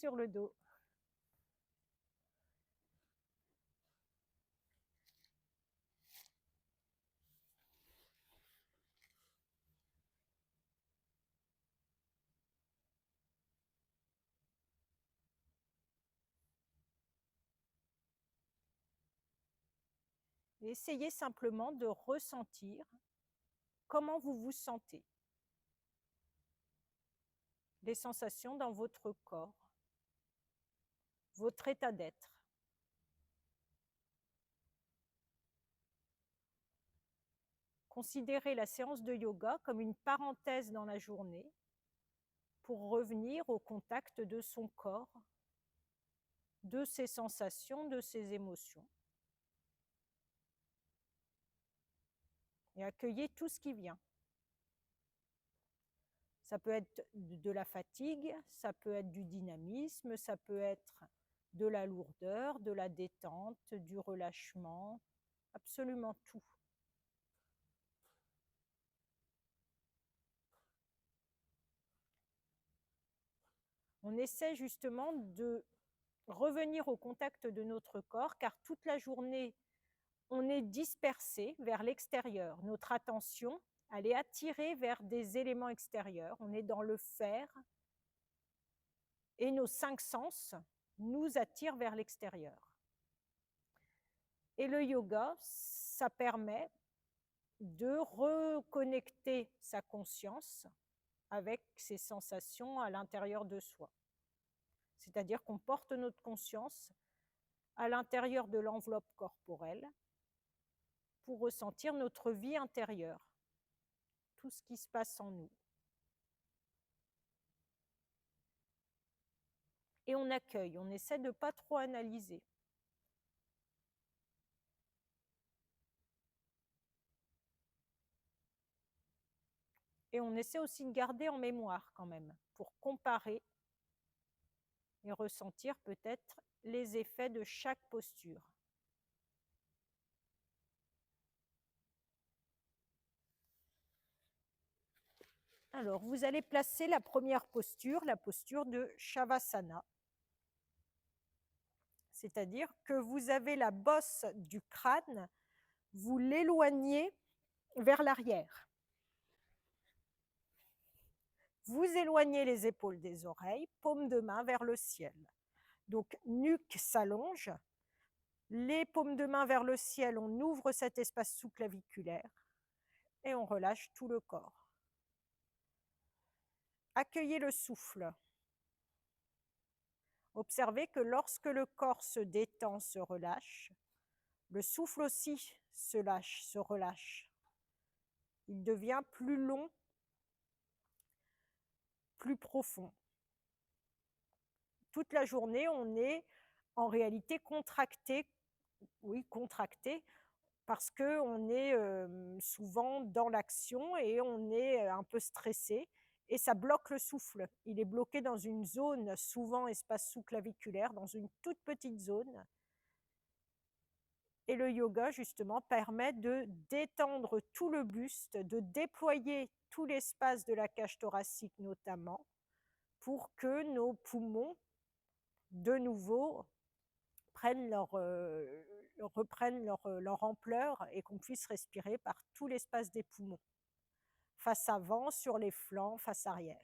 sur le dos. Et essayez simplement de ressentir comment vous vous sentez, les sensations dans votre corps, votre état d'être. Considérez la séance de yoga comme une parenthèse dans la journée pour revenir au contact de son corps, de ses sensations, de ses émotions. Et accueillez tout ce qui vient. Ça peut être de la fatigue, ça peut être du dynamisme, ça peut être de la lourdeur, de la détente, du relâchement, absolument tout. On essaie justement de revenir au contact de notre corps, car toute la journée, on est dispersé vers l'extérieur. Notre attention, elle est attirée vers des éléments extérieurs. On est dans le faire et nos 5 sens nous attirent vers l'extérieur. Et le yoga, ça permet de reconnecter sa conscience avec ses sensations à l'intérieur de soi. C'est-à-dire qu'on porte notre conscience à l'intérieur de l'enveloppe corporelle pour ressentir notre vie intérieure, tout ce qui se passe en nous. Et on accueille, on essaie de ne pas trop analyser. Et on essaie aussi de garder en mémoire quand même, pour comparer et ressentir peut-être les effets de chaque posture. Alors, vous allez placer la première posture, la posture de Shavasana. C'est-à-dire que vous avez la bosse du crâne, vous l'éloignez vers l'arrière. Vous éloignez les épaules des oreilles, paume de main vers le ciel. Donc, nuque s'allonge, les paumes de main vers le ciel, on ouvre cet espace sous-claviculaire et on relâche tout le corps. Accueillez le souffle. Observez que lorsque le corps se détend, se relâche, le souffle aussi se lâche, se relâche. Il devient plus long, plus profond. Toute la journée, on est en réalité contracté, parce qu'on est souvent dans l'action et on est un peu stressé et ça bloque le souffle. Il est bloqué dans une zone, souvent espace sous-claviculaire, dans une toute petite zone. Et le yoga, justement, permet de détendre tout le buste, de déployer tout l'espace de la cage thoracique notamment, pour que nos poumons, de nouveau, reprennent leur ampleur et qu'on puisse respirer par tout l'espace des poumons, face avant, sur les flancs, face arrière.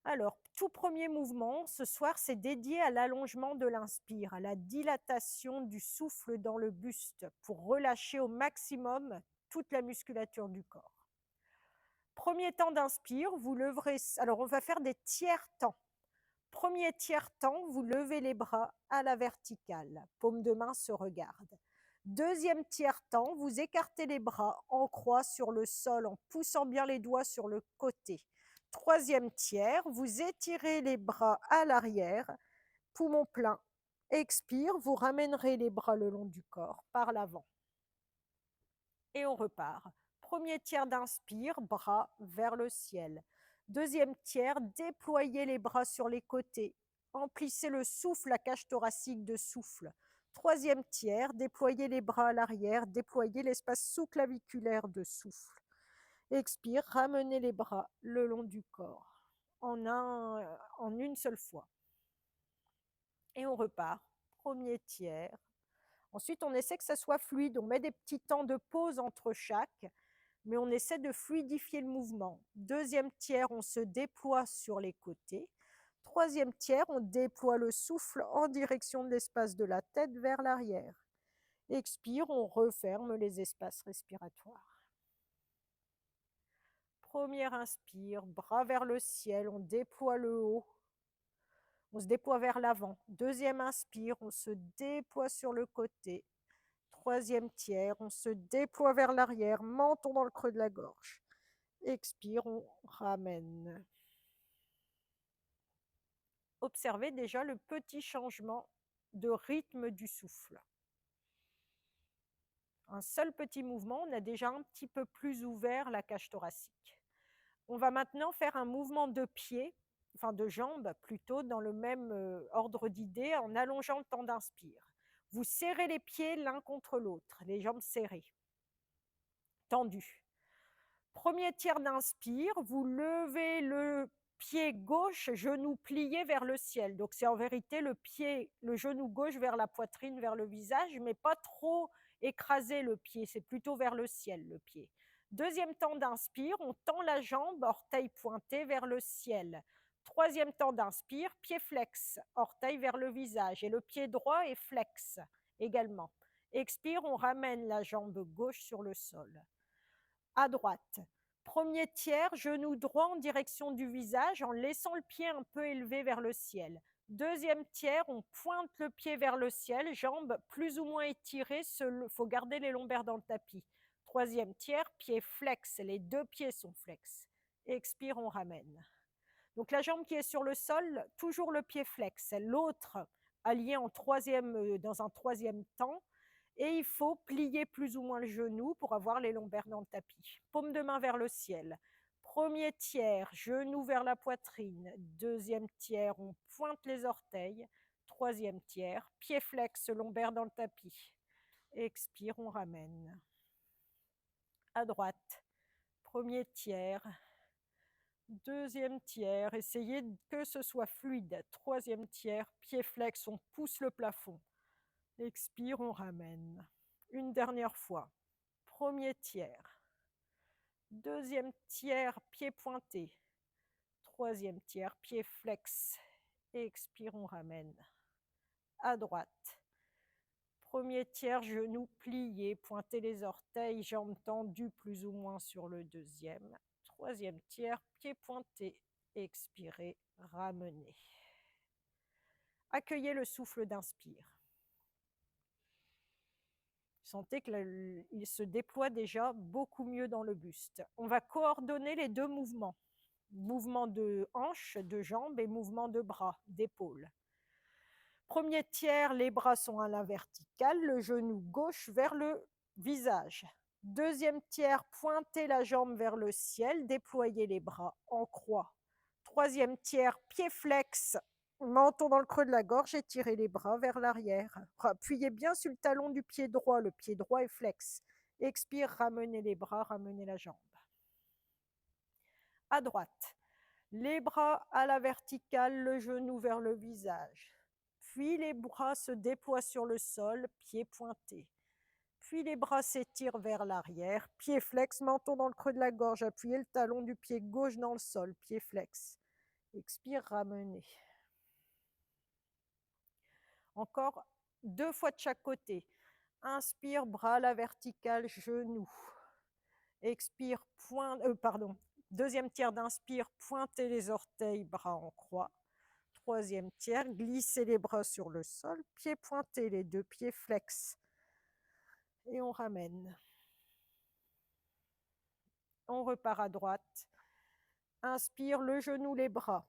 Alors, tout premier mouvement, ce soir, c'est dédié à l'allongement de l'inspire, à la dilatation du souffle dans le buste, pour relâcher au maximum toute la musculature du corps. Premier temps d'inspire, vous leverez, alors on va faire des tiers-temps. Premier tiers-temps, vous levez les bras à la verticale, paume de main se regarde. Deuxième tiers-temps, vous écartez les bras en croix sur le sol en poussant bien les doigts sur le côté. Troisième tiers, vous étirez les bras à l'arrière, poumon plein. Expire, vous ramènerez les bras le long du corps, par l'avant. Et on repart. Premier tiers d'inspire, bras vers le ciel. Deuxième tiers, déployez les bras sur les côtés. Emplissez le souffle, la cage thoracique de souffle. Troisième tiers, déployez les bras à l'arrière, déployez l'espace sous-claviculaire de souffle. Expire, ramenez les bras le long du corps. en une seule fois. Et on repart. Premier tiers. Ensuite, on essaie que ça soit fluide. On met des petits temps de pause entre chaque, mais on essaie de fluidifier le mouvement. Deuxième tiers, on se déploie sur les côtés. Troisième tiers, on déploie le souffle en direction de l'espace de la tête vers l'arrière. Expire, on referme les espaces respiratoires. Première inspire, bras vers le ciel, on déploie le haut. On se déploie vers l'avant. Deuxième inspire, on se déploie sur le côté. Troisième tiers, on se déploie vers l'arrière, menton dans le creux de la gorge. Expire, on ramène. Observez déjà le petit changement de rythme du souffle. Un seul petit mouvement, on a déjà un petit peu plus ouvert la cage thoracique. On va maintenant faire un mouvement de pied, enfin de jambes plutôt, dans le même ordre d'idées, en allongeant le temps d'inspire. Vous serrez les pieds l'un contre l'autre, les jambes serrées, tendues. Premier tiers d'inspire, vous levez le pied gauche, genou plié vers le ciel. Donc c'est en vérité le genou gauche vers la poitrine, vers le visage, mais pas trop écraser le pied, c'est plutôt vers le ciel le pied. Deuxième temps d'inspire, on tend la jambe, orteil pointé vers le ciel. Troisième temps d'inspire, pied flex, orteil vers le visage. Et le pied droit est flex également. Expire, on ramène la jambe gauche sur le sol. À droite. Premier tiers, genou droit en direction du visage en laissant le pied un peu élevé vers le ciel. Deuxième tiers, on pointe le pied vers le ciel, jambes plus ou moins étirées, il faut garder les lombaires dans le tapis. Troisième tiers, pied flex, les deux pieds sont flex. Expire, on ramène. Donc la jambe qui est sur le sol, toujours le pied flex, l'autre allié dans un troisième temps. Et il faut plier plus ou moins le genou pour avoir les lombaires dans le tapis. Paume de main vers le ciel. Premier tiers, genou vers la poitrine. Deuxième tiers, on pointe les orteils. Troisième tiers, pied flex, lombaire dans le tapis. Expire, on ramène. À droite. Premier tiers. Deuxième tiers, essayez que ce soit fluide. Troisième tiers, pied flex, on pousse le plafond. Expire, on ramène. Une dernière fois. Premier tiers. Deuxième tiers, pied pointé. Troisième tiers, pied flex. Expire, on ramène. À droite. Premier tiers, genou plié, pointez les orteils, jambes tendues plus ou moins sur le deuxième. Troisième tiers, pied pointé. Expirez, ramenez. Accueillez le souffle d'inspire. Sentez qu'il se déploie déjà beaucoup mieux dans le buste. On va coordonner les deux mouvements. Mouvement de hanche, de jambes et mouvement de bras, d'épaules. Premier tiers, les bras sont à la verticale, le genou gauche vers le visage. Deuxième tiers, pointez la jambe vers le ciel, déployez les bras en croix. Troisième tiers, pied flex, menton dans le creux de la gorge, étirez les bras vers l'arrière. Appuyez bien sur le talon du pied droit, le pied droit est flex. Expire, ramenez les bras, ramenez la jambe. À droite, les bras à la verticale, le genou vers le visage. Puis les bras se déploient sur le sol, pieds pointés. Puis les bras s'étirent vers l'arrière, pied flex, menton dans le creux de la gorge, appuyez le talon du pied gauche dans le sol, pied flex. Expire, ramenez. Encore 2 fois de chaque côté. Inspire, bras à la verticale, genou. Expire, deuxième tiers d'inspire, pointez les orteils, bras en croix. Troisième tiers, glissez les bras sur le sol, pieds pointés, les deux pieds flex. Et on ramène. On repart à droite. Inspire, le genou, les bras.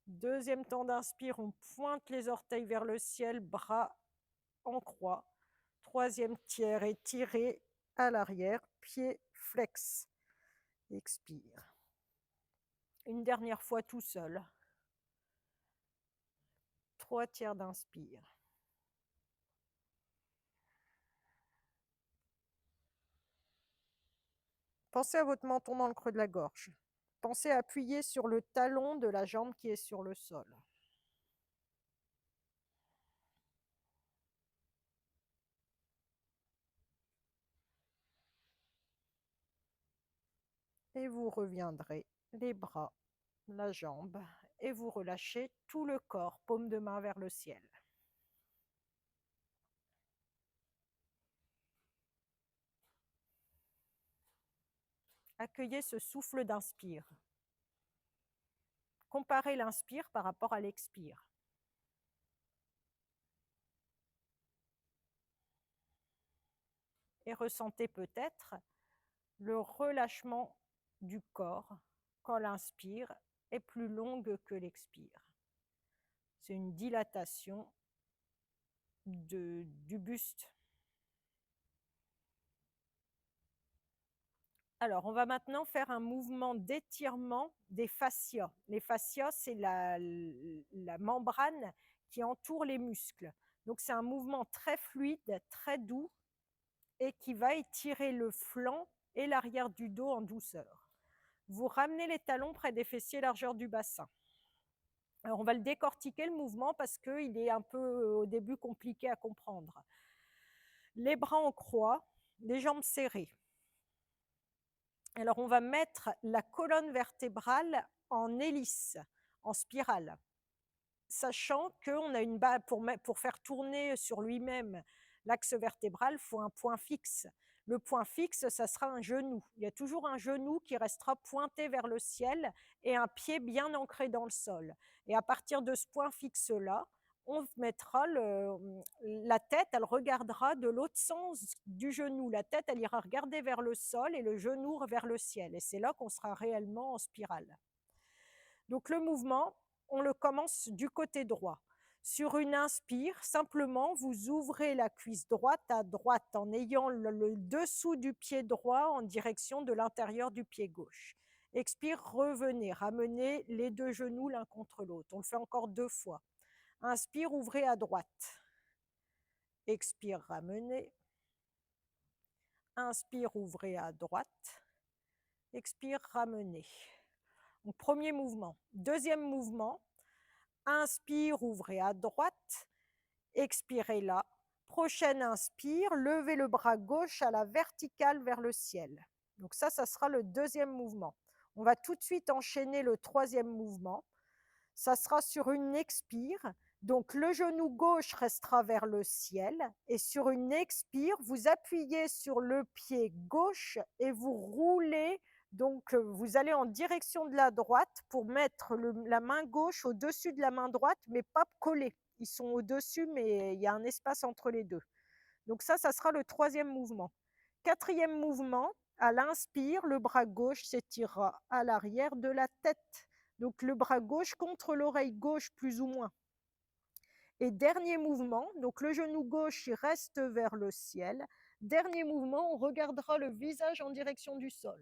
Deuxième temps d'inspire, on pointe les orteils vers le ciel, bras en croix. Troisième tiers, étiré à l'arrière, pieds flex. Expire. Une dernière fois tout seul. 3 tiers d'inspire. Pensez à votre menton dans le creux de la gorge. pensez à appuyer sur le talon de la jambe qui est sur le sol. Et vous reviendrez les bras, la jambe, et vous relâchez tout le corps, paume de main vers le ciel. Accueillez ce souffle d'inspire. Comparez l'inspire par rapport à l'expire. Et ressentez peut-être le relâchement du corps quand l'inspire est plus longue que l'expire. C'est une dilatation du buste. Alors, on va maintenant faire un mouvement d'étirement des fascias. Les fascias, c'est la membrane qui entoure les muscles. Donc, c'est un mouvement très fluide, très doux et qui va étirer le flanc et l'arrière du dos en douceur. Vous ramenez les talons près des fessiers, largeur du bassin. Alors, on va le décortiquer, le mouvement, parce qu'il est un peu au début compliqué à comprendre. Les bras en croix, les jambes serrées. Alors, on va mettre la colonne vertébrale en hélice, en spirale, sachant qu'on a une base pour faire tourner sur lui-même l'axe vertébral, il faut un point fixe. Le point fixe, ça sera un genou. Il y a toujours un genou qui restera pointé vers le ciel et un pied bien ancré dans le sol. Et à partir de ce point fixe-là, on mettra la tête, elle regardera de l'autre sens du genou. La tête, elle ira regarder vers le sol et le genou vers le ciel. Et c'est là qu'on sera réellement en spirale. Donc le mouvement, on le commence du côté droit. Sur une inspire, simplement, vous ouvrez la cuisse droite à droite en ayant le dessous du pied droit en direction de l'intérieur du pied gauche. Expire, revenez, ramenez les deux genoux l'un contre l'autre. On le fait encore 2 fois. Inspire, ouvrez à droite. Expire, ramenez. Inspire, ouvrez à droite. Expire, ramenez. Donc, premier mouvement. Deuxième mouvement. Inspire, ouvrez à droite. Expirez là. Prochaine inspire, levez le bras gauche à la verticale vers le ciel. Donc ça sera le deuxième mouvement. On va tout de suite enchaîner le troisième mouvement. Ça sera sur une expire. Donc le genou gauche restera vers le ciel et sur une expire, vous appuyez sur le pied gauche et vous roulez. Donc vous allez en direction de la droite pour mettre la main gauche au-dessus de la main droite, mais pas collés. Ils sont au-dessus, mais il y a un espace entre les deux. Donc ça sera le troisième mouvement. Quatrième mouvement, à l'inspire, le bras gauche s'étirera à l'arrière de la tête. Donc le bras gauche contre l'oreille gauche plus ou moins. Et dernier mouvement, donc le genou gauche il reste vers le ciel. Dernier mouvement, on regardera le visage en direction du sol.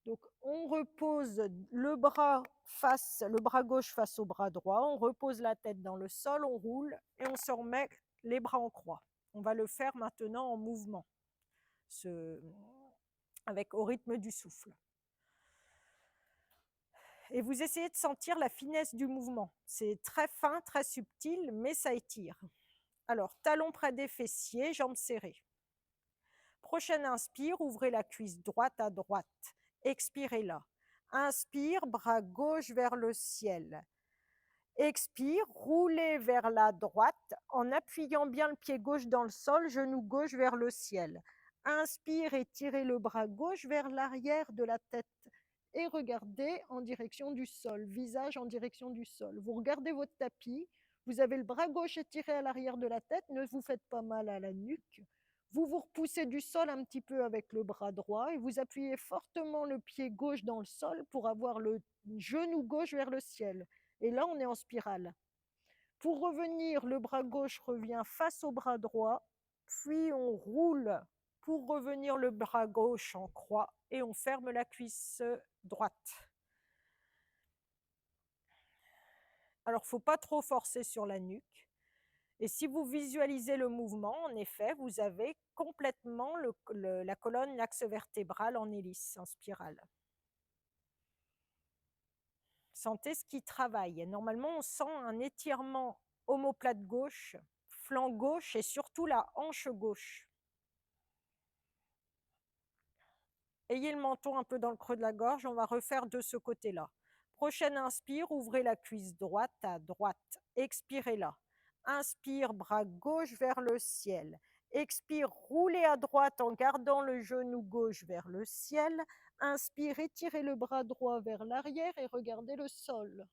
Donc on repose le bras gauche face au bras droit, on repose la tête dans le sol, on roule et on se remet les bras en croix. On va le faire maintenant en mouvement, au rythme du souffle. Et vous essayez de sentir la finesse du mouvement. C'est très fin, très subtil, mais ça étire. Alors, talons près des fessiers, jambes serrées. Prochaine inspire, ouvrez la cuisse droite à droite. Expirez là. Inspire, bras gauche vers le ciel. Expire, roulez vers la droite en appuyant bien le pied gauche dans le sol, genou gauche vers le ciel. Inspire, étirez le bras gauche vers l'arrière de la tête et regardez en direction du sol, visage en direction du sol. Vous regardez votre tapis, vous avez le bras gauche étiré à l'arrière de la tête, ne vous faites pas mal à la nuque. Vous vous repoussez du sol un petit peu avec le bras droit et vous appuyez fortement le pied gauche dans le sol pour avoir le genou gauche vers le ciel. Et là, on est en spirale. Pour revenir, le bras gauche revient face au bras droit, puis on roule pour revenir le bras gauche en croix et on ferme la cuisse droite. Alors, il ne faut pas trop forcer sur la nuque. Et si vous visualisez le mouvement, en effet, vous avez complètement la colonne, l'axe vertébral en hélice, en spirale. Sentez ce qui travaille. Normalement, on sent un étirement omoplate gauche, flanc gauche et surtout la hanche gauche. Ayez le menton un peu dans le creux de la gorge, on va refaire de ce côté-là. Prochaine inspire, ouvrez la cuisse droite à droite. Expirez là. Inspire, bras gauche vers le ciel. Expire, roulez à droite en gardant le genou gauche vers le ciel. Inspire, étirez le bras droit vers l'arrière et regardez le sol.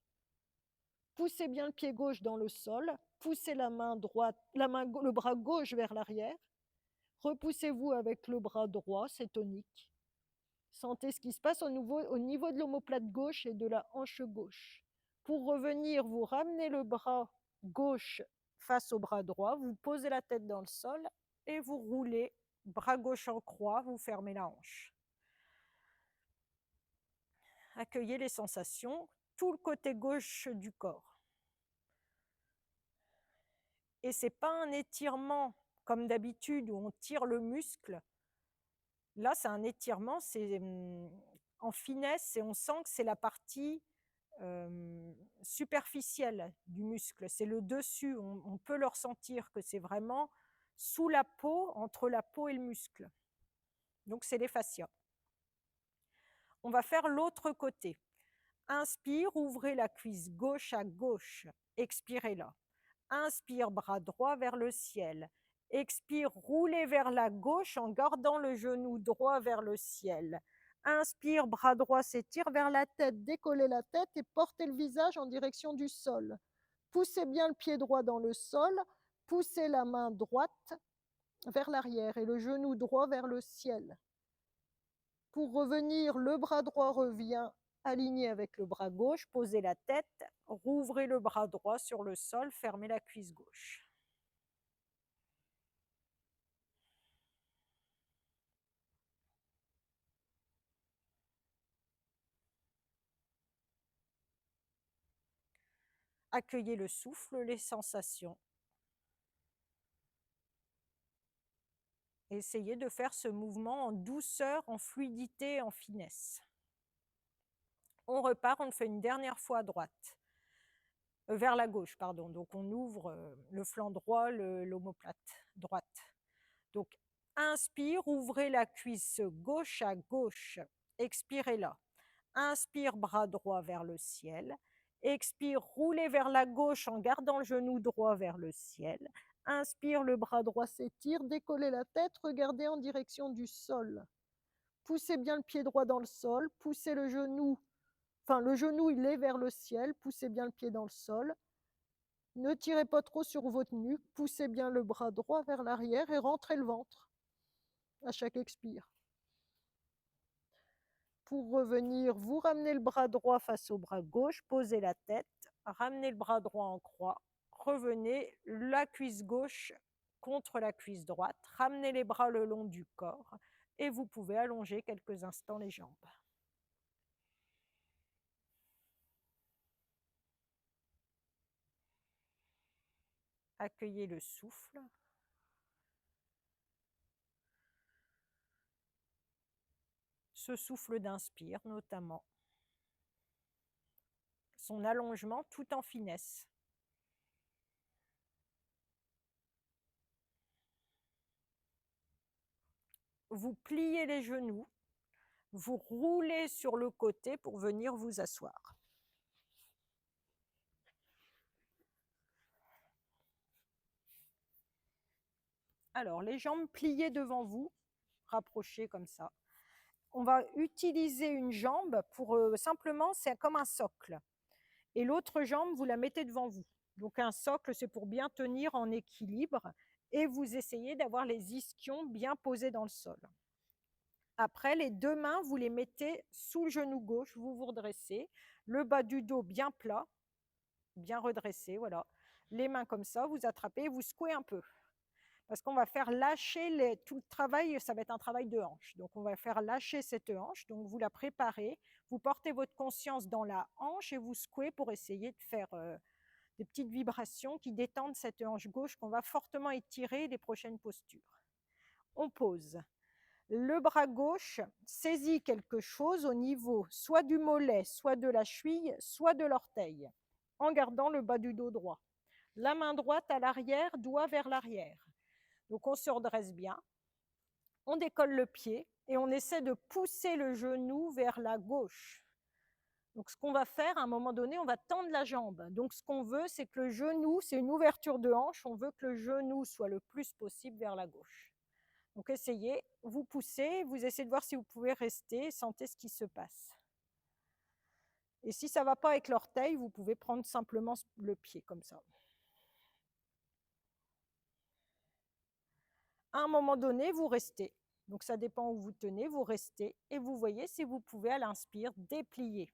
Poussez bien le pied gauche dans le sol. Poussez la main droite, le bras gauche vers l'arrière. Repoussez-vous avec le bras droit, c'est tonique. Sentez ce qui se passe au niveau de l'omoplate gauche et de la hanche gauche. Pour revenir, vous ramenez le bras gauche face au bras droit, vous posez la tête dans le sol et vous roulez, bras gauche en croix, vous fermez la hanche. Accueillez les sensations, tout le côté gauche du corps. Et ce n'est pas un étirement comme d'habitude où on tire le muscle. Là, c'est un étirement, c'est en finesse et on sent que c'est la partie superficielle du muscle, c'est le dessus, on peut le ressentir que c'est vraiment sous la peau, entre la peau et le muscle. Donc c'est les fascias. On va faire l'autre côté. Inspire, ouvrez la cuisse gauche à gauche, expirez là. Inspire, bras droit vers le ciel. Expire, roulez vers la gauche en gardant le genou droit vers le ciel. Inspire, bras droit s'étire vers la tête, décollez la tête et portez le visage en direction du sol. Poussez bien le pied droit dans le sol, poussez la main droite vers l'arrière et le genou droit vers le ciel. Pour revenir, le bras droit revient aligné avec le bras gauche, posez la tête, rouvrez le bras droit sur le sol, fermez la cuisse gauche. Accueillez le souffle, les sensations. Essayez de faire ce mouvement en douceur, en fluidité, en finesse. On repart, on le fait une dernière fois à droite. Vers la gauche, pardon. Donc on ouvre le flanc droit, l'omoplate droite. Donc inspire, ouvrez la cuisse gauche à gauche. Expirez là. Inspire, bras droit vers le ciel. Expire, roulez vers la gauche en gardant le genou droit vers le ciel. Inspire, le bras droit s'étire, décollez la tête, regardez en direction du sol. Poussez bien le pied droit dans le sol, poussez le genou, le genou il est vers le ciel, poussez bien le pied dans le sol. Ne tirez pas trop sur votre nuque, poussez bien le bras droit vers l'arrière et rentrez le ventre à chaque expire. Pour revenir, vous ramenez le bras droit face au bras gauche, posez la tête, ramenez le bras droit en croix, revenez la cuisse gauche contre la cuisse droite, ramenez les bras le long du corps et vous pouvez allonger quelques instants les jambes. Accueillez le souffle. Ce souffle d'inspire notamment. Son allongement tout en finesse. Vous pliez les genoux, vous roulez sur le côté pour venir vous asseoir. Alors, les jambes pliées devant vous, rapprochées comme ça. On va utiliser une jambe pour simplement, c'est comme un socle. Et l'autre jambe, vous la mettez devant vous. Donc un socle, c'est pour bien tenir en équilibre et vous essayez d'avoir les ischions bien posés dans le sol. Après, les deux mains, vous les mettez sous le genou gauche, vous vous redressez, le bas du dos bien plat, bien redressé, voilà. Les mains comme ça, vous attrapez, vous secouez un peu. Parce qu'on va faire lâcher tout le travail, ça va être un travail de hanche. Donc on va faire lâcher cette hanche, donc vous la préparez, vous portez votre conscience dans la hanche et vous secouez pour essayer de faire des petites vibrations qui détendent cette hanche gauche qu'on va fortement étirer les prochaines postures. On pose. Le bras gauche saisit quelque chose au niveau soit du mollet, soit de la cheville, soit de l'orteil, en gardant le bas du dos droit. La main droite à l'arrière, doigt vers l'arrière. Donc on se redresse bien, on décolle le pied et on essaie de pousser le genou vers la gauche. Donc ce qu'on va faire, à un moment donné, on va tendre la jambe. Donc ce qu'on veut, c'est que le genou, c'est une ouverture de hanche, on veut que le genou soit le plus possible vers la gauche. Donc essayez, vous poussez, vous essayez de voir si vous pouvez rester, sentez ce qui se passe. Et si ça ne va pas avec l'orteil, vous pouvez prendre simplement le pied comme ça. À un moment donné, vous restez. Donc ça dépend où vous tenez, vous restez et vous voyez si vous pouvez à l'inspire déplier.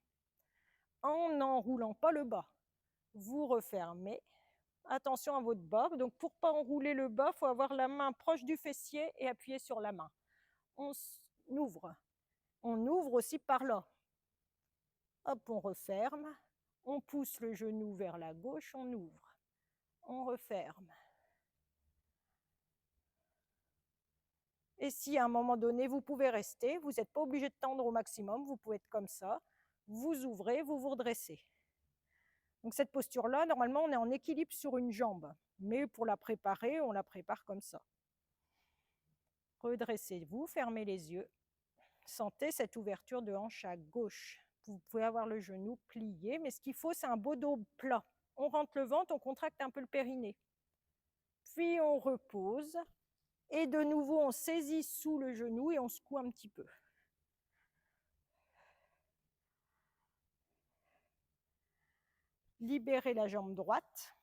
En n'enroulant pas le bas. Vous refermez. Attention à votre bas. Donc pour ne pas enrouler le bas, il faut avoir la main proche du fessier et appuyer sur la main. On ouvre. On ouvre aussi par là. Hop, on referme. On pousse le genou vers la gauche, on ouvre. On referme. Et si à un moment donné, vous pouvez rester, vous n'êtes pas obligé de tendre au maximum, vous pouvez être comme ça. Vous ouvrez, vous vous redressez. Donc cette posture-là, normalement, on est en équilibre sur une jambe. Mais pour la préparer, on la prépare comme ça. Redressez-vous, fermez les yeux. Sentez cette ouverture de hanche à gauche. Vous pouvez avoir le genou plié, mais ce qu'il faut, c'est un beau dos plat. On rentre le ventre, on contracte un peu le périnée. Puis on repose. Et de nouveau, on saisit sous le genou et on secoue un petit peu. Libérez la jambe droite.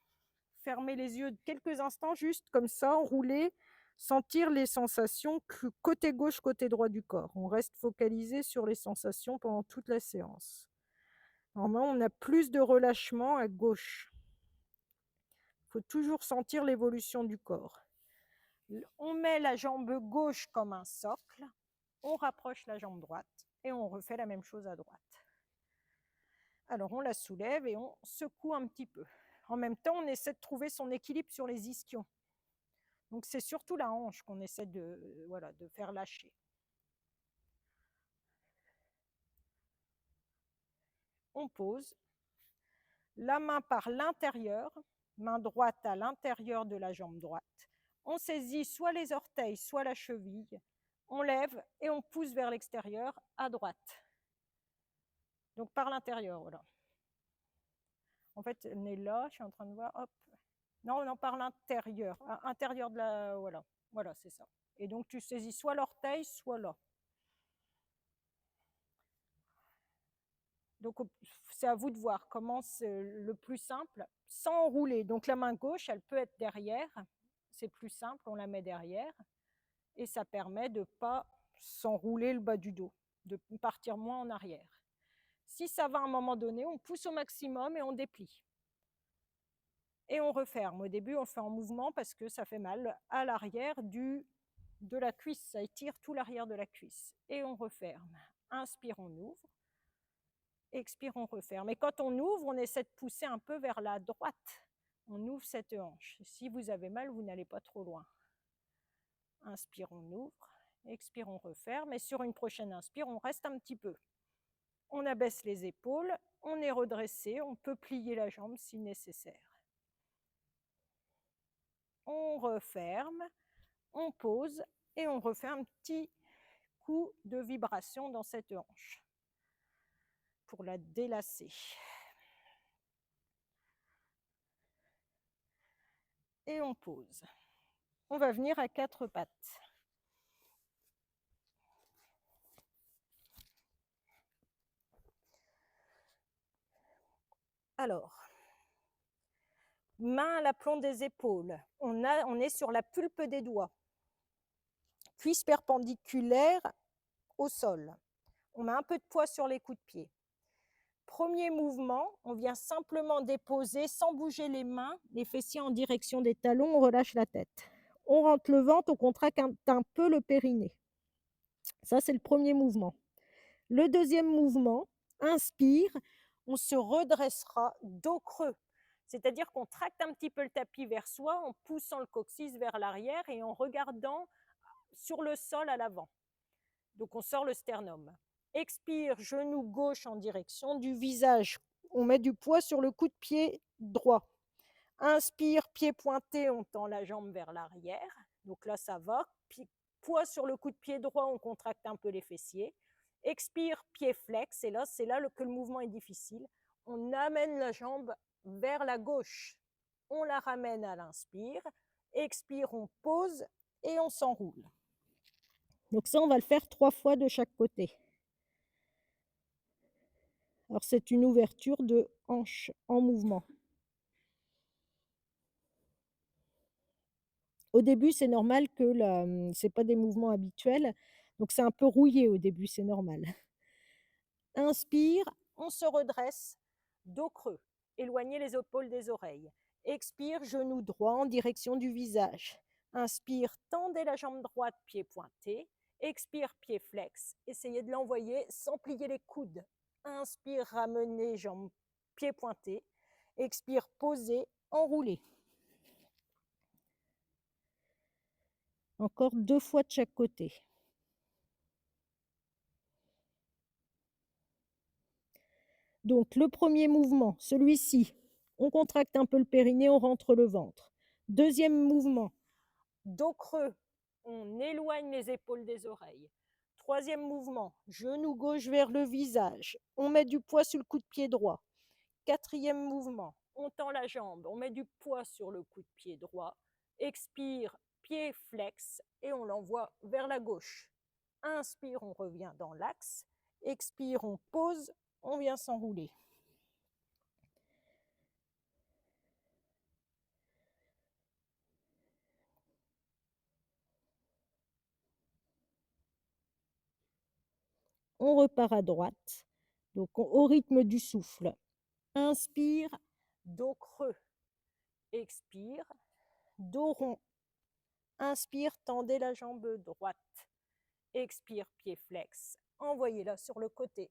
Fermez les yeux quelques instants, juste comme ça, enroulez. Sentir les sensations côté gauche, côté droit du corps. On reste focalisé sur les sensations pendant toute la séance. Normalement, on a plus de relâchement à gauche. Il faut toujours sentir l'évolution du corps. On met la jambe gauche comme un socle, on rapproche la jambe droite et on refait la même chose à droite. Alors on la soulève et on secoue un petit peu. En même temps, on essaie de trouver son équilibre sur les ischions. Donc c'est surtout la hanche qu'on essaie de faire lâcher. On pose. La main par l'intérieur, main droite à l'intérieur de la jambe droite. On saisit soit les orteils, soit la cheville. On lève et on pousse vers l'extérieur à droite. Donc par l'intérieur, voilà. En fait, on est là, je suis en train de voir, hop. Non, non, par l'intérieur. Intérieur de la... Voilà, voilà, c'est ça. Et donc tu saisis soit l'orteil, soit là. Donc c'est à vous de voir comment c'est le plus simple, sans enrouler. Donc la main gauche, elle peut être derrière. C'est plus simple, on la met derrière. Et ça permet de ne pas s'enrouler le bas du dos, de partir moins en arrière. Si ça va à un moment donné, on pousse au maximum et on déplie. Et on referme. Au début, on fait en mouvement parce que ça fait mal à l'arrière de la cuisse. Ça étire tout l'arrière de la cuisse. Et on referme. Inspire, on ouvre. Expire, on referme. Et quand on ouvre, on essaie de pousser un peu vers la droite. On ouvre cette hanche. Si vous avez mal, vous n'allez pas trop loin. Inspire, on ouvre. Expire, on referme. Et sur une prochaine inspire, on reste un petit peu. On abaisse les épaules. On est redressé. On peut plier la jambe si nécessaire. On referme. On pose. Et on refait un petit coup de vibration dans cette hanche pour la délasser. Et on pose. On va venir à quatre pattes. Alors, main à l'aplomb des épaules. On est sur la pulpe des doigts. Cuisse perpendiculaire au sol. On met un peu de poids sur les coups de pied. Premier mouvement, on vient simplement déposer, sans bouger les mains, les fessiers en direction des talons, on relâche la tête. On rentre le ventre, on contracte un peu le périnée. Ça, c'est le premier mouvement. Le deuxième mouvement, inspire, on se redressera dos creux. C'est-à-dire qu'on tracte un petit peu le tapis vers soi en poussant le coccyx vers l'arrière et en regardant sur le sol à l'avant. Donc on sort le sternum. Expire, genou gauche en direction du visage. On met du poids sur le coup de pied droit. Inspire, pied pointé, on tend la jambe vers l'arrière. Donc là, ça va. Poids sur le coup de pied droit, on contracte un peu les fessiers. Expire, pied flex. Et là, c'est là que le mouvement est difficile. On amène la jambe vers la gauche. On la ramène à l'inspire. Expire, on pose et on s'enroule. Donc ça, on va le faire 3 fois de chaque côté. Alors, c'est une ouverture de hanche en mouvement. Au début, c'est normal que c'est pas des mouvements habituels, donc c'est un peu rouillé au début, c'est normal. Inspire, on se redresse, dos creux, éloignez les épaules des oreilles. Expire, genou droit en direction du visage. Inspire, tendez la jambe droite, pied pointé. Expire, pied flex. Essayez de l'envoyer sans plier les coudes. Inspire, ramenez jambe, pied pointé. Expire, posez, enroulez. Encore 2 fois de chaque côté. Donc le premier mouvement, celui-ci, on contracte un peu le périnée, on rentre le ventre. Deuxième mouvement, dos creux, on éloigne les épaules des oreilles. Troisième mouvement, genou gauche vers le visage, on met du poids sur le coup de pied droit. Quatrième mouvement, on tend la jambe, on met du poids sur le coup de pied droit. Expire, pied flex et on l'envoie vers la gauche. Inspire, on revient dans l'axe. Expire, on pose, on vient s'enrouler. On repart à droite, donc au rythme du souffle. Inspire, dos creux. Expire, dos rond. Inspire, tendez la jambe droite. Expire, pied flex. Envoyez-la sur le côté.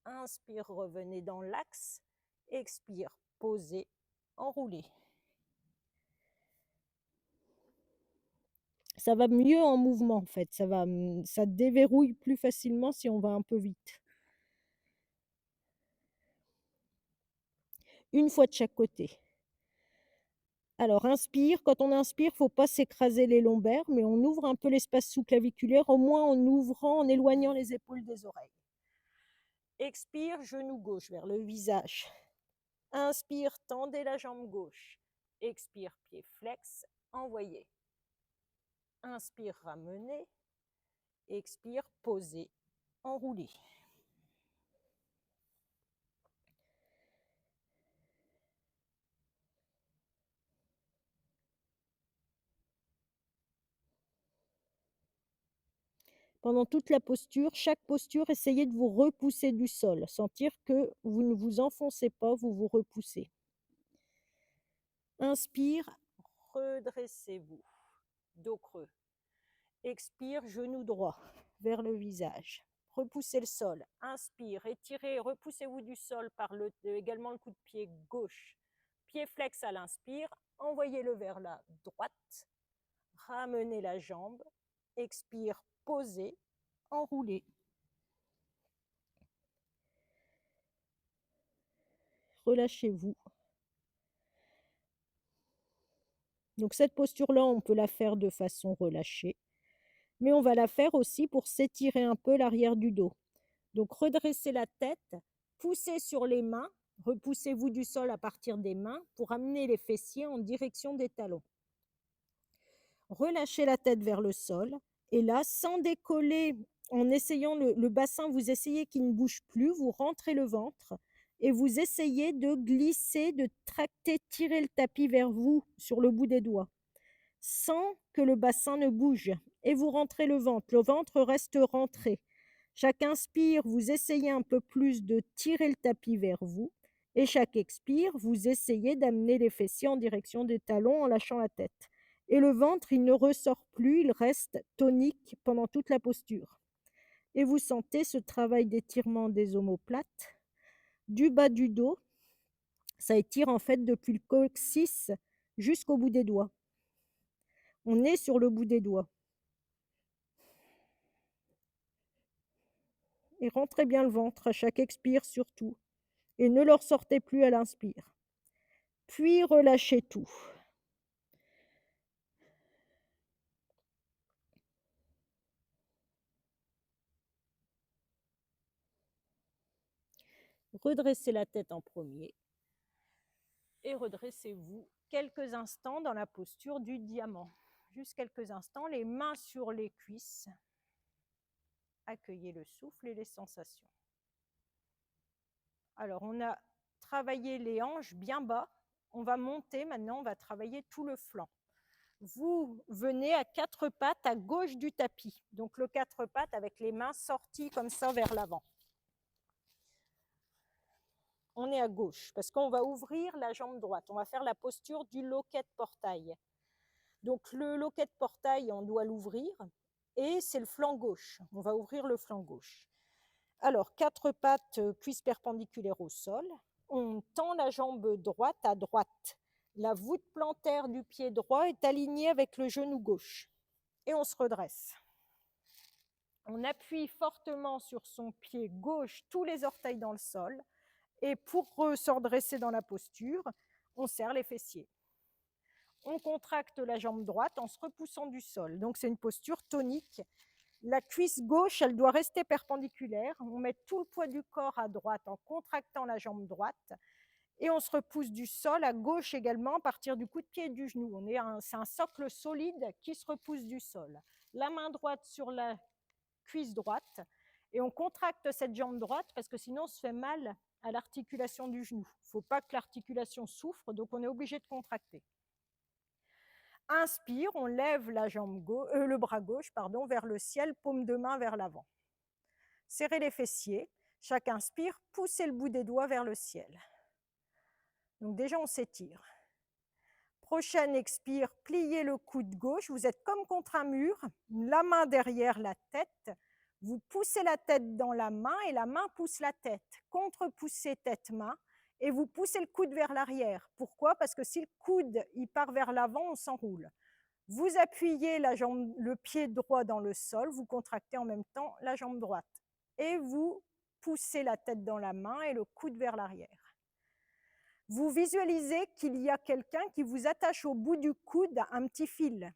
Inspire, revenez dans l'axe. Expire, posez, enroulez. Ça va mieux en mouvement en fait, ça déverrouille plus facilement si on va un peu vite. Une fois de chaque côté. Alors inspire, quand on inspire, il ne faut pas s'écraser les lombaires, mais on ouvre un peu l'espace sous-claviculaire, au moins en ouvrant, en éloignant les épaules des oreilles. Expire, genou gauche vers le visage. Inspire, tendez la jambe gauche. Expire, pied flex, envoyez. Inspire, ramenez. Expire, posez, enroulez. Pendant toute la posture, chaque posture, essayez de vous repousser du sol. Sentir que vous ne vous enfoncez pas, vous vous repoussez. Inspire, redressez-vous, dos creux. Expire, genou droit vers le visage. Repoussez le sol. Inspire, étirez, repoussez-vous du sol par également le coup de pied gauche. Pied flex à l'inspire, envoyez-le vers la droite. Ramenez la jambe. Expire, posez, enroulez. Relâchez-vous. Donc cette posture-là, on peut la faire de façon relâchée, mais on va la faire aussi pour s'étirer un peu l'arrière du dos. Donc redressez la tête, poussez sur les mains, repoussez-vous du sol à partir des mains pour amener les fessiers en direction des talons. Relâchez la tête vers le sol et là, sans décoller, en essayant le bassin, vous essayez qu'il ne bouge plus, vous rentrez le ventre et vous essayez de glisser, de tracter, tirer le tapis vers vous sur le bout des doigts, sans que le bassin ne bouge. Et vous rentrez le ventre reste rentré. Chaque inspire, vous essayez un peu plus de tirer le tapis vers vous. Et chaque expire, vous essayez d'amener les fessiers en direction des talons en lâchant la tête. Et le ventre, il ne ressort plus, il reste tonique pendant toute la posture. Et vous sentez ce travail d'étirement des omoplates, du bas du dos. Ça étire en fait depuis le coccyx jusqu'au bout des doigts. On est sur le bout des doigts. et rentrez bien le ventre à chaque expire surtout. Et ne le ressortez plus à l'inspire. Puis relâchez tout. Redressez la tête en premier et redressez-vous quelques instants dans la posture du diamant. Juste quelques instants, les mains sur les cuisses. Accueillez le souffle et les sensations. Alors, on a travaillé les hanches bien bas. On va monter maintenant, on va travailler tout le flanc. Vous venez à quatre pattes à gauche du tapis. Donc, le quatre pattes avec les mains sorties comme ça vers l'avant. On est à gauche parce qu'on va ouvrir la jambe droite. On va faire la posture du loquet de portail. Donc, le loquet de portail, on doit l'ouvrir et c'est le flanc gauche. On va ouvrir le flanc gauche. Alors, quatre pattes, cuisses perpendiculaires au sol. On tend la jambe droite à droite. La voûte plantaire du pied droit est alignée avec le genou gauche. Et on se redresse. On appuie fortement sur son pied gauche, tous les orteils dans le sol. Et pour se redresser dans la posture, on serre les fessiers. On contracte la jambe droite en se repoussant du sol. Donc, c'est une posture tonique. La cuisse gauche, elle doit rester perpendiculaire. On met tout le poids du corps à droite en contractant la jambe droite. Et on se repousse du sol à gauche également à partir du coup de pied et du genou. C'est un socle solide qui se repousse du sol. La main droite sur la cuisse droite. Et on contracte cette jambe droite parce que sinon on se fait mal à l'articulation du genou. Il ne faut pas que l'articulation souffre, donc on est obligé de contracter. Inspire, on lève le bras gauche vers le ciel, paume de main vers l'avant. Serrez les fessiers. Chaque inspire, poussez le bout des doigts vers le ciel. Donc déjà, on s'étire. Prochaine expire, pliez le coude gauche. Vous êtes comme contre un mur, la main derrière la tête. Vous poussez la tête dans la main et la main pousse la tête. Contre-poussez tête-main et vous poussez le coude vers l'arrière. Pourquoi? Parce que si le coude il part vers l'avant, on s'enroule. Vous appuyez le pied droit dans le sol, vous contractez en même temps la jambe droite. Et vous poussez la tête dans la main et le coude vers l'arrière. Vous visualisez qu'il y a quelqu'un qui vous attache au bout du coude un petit fil.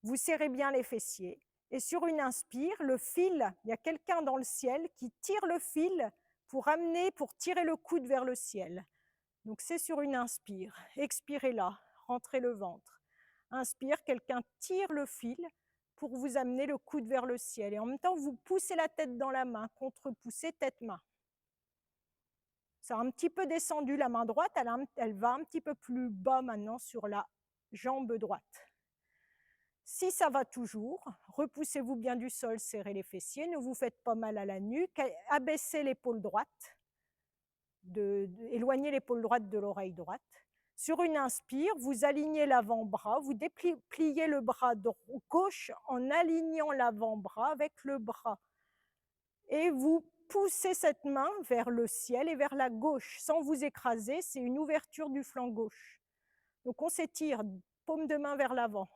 Vous serrez bien les fessiers. Et sur une inspire, le fil, il y a quelqu'un dans le ciel qui tire le fil pour tirer le coude vers le ciel. Donc c'est sur une inspire. Expirez là, rentrez le ventre. Inspire, quelqu'un tire le fil pour vous amener le coude vers le ciel. Et en même temps, vous poussez la tête dans la main, contre-poussez tête-main. Ça a un petit peu descendu la main droite, elle va un petit peu plus bas maintenant sur la jambe droite. Si ça va toujours, repoussez-vous bien du sol, serrez les fessiers, ne vous faites pas mal à la nuque, abaissez l'épaule droite, éloignez l'épaule droite de l'oreille droite. Sur une inspire, vous alignez l'avant-bras, vous dépliez le bras gauche en alignant l'avant-bras avec le bras. Et vous poussez cette main vers le ciel et vers la gauche, sans vous écraser, c'est une ouverture du flanc gauche. Donc on s'étire, paume de main vers l'avant.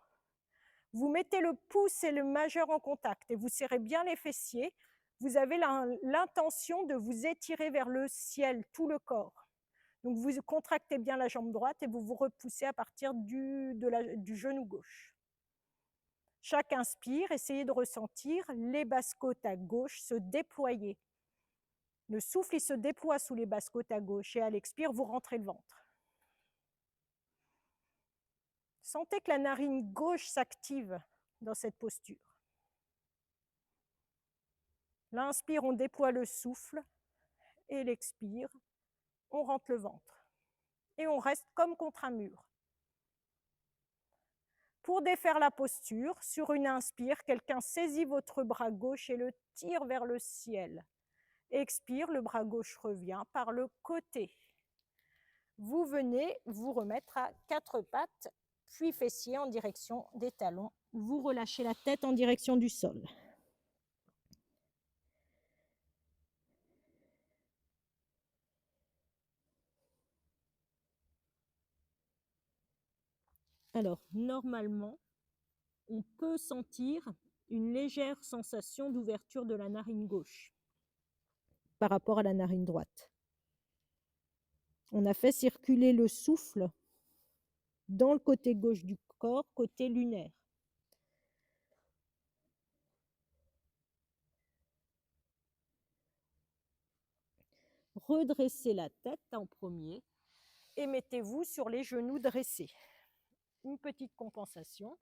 Vous mettez le pouce et le majeur en contact et vous serrez bien les fessiers. Vous avez l'intention de vous étirer vers le ciel, tout le corps. Donc vous contractez bien la jambe droite et vous vous repoussez à partir du genou gauche. Chaque inspire, essayez de ressentir les basses-côtes à gauche se déployer. Le souffle il se déploie sous les basses-côtes à gauche et à l'expire, vous rentrez le ventre. Sentez que la narine gauche s'active dans cette posture. L'inspire, on déploie le souffle et l'expire, on rentre le ventre. Et on reste comme contre un mur. Pour défaire la posture, sur une inspire, quelqu'un saisit votre bras gauche et le tire vers le ciel. Expire, le bras gauche revient par le côté. Vous venez vous remettre à quatre pattes, puis fessiers en direction des talons. Vous relâchez la tête en direction du sol. Alors, normalement, on peut sentir une légère sensation d'ouverture de la narine gauche. par rapport à la narine droite. On a fait circuler le souffle dans le côté gauche du corps, côté lunaire. Redressez la tête en premier et mettez-vous sur les genoux dressés. Une petite compensation.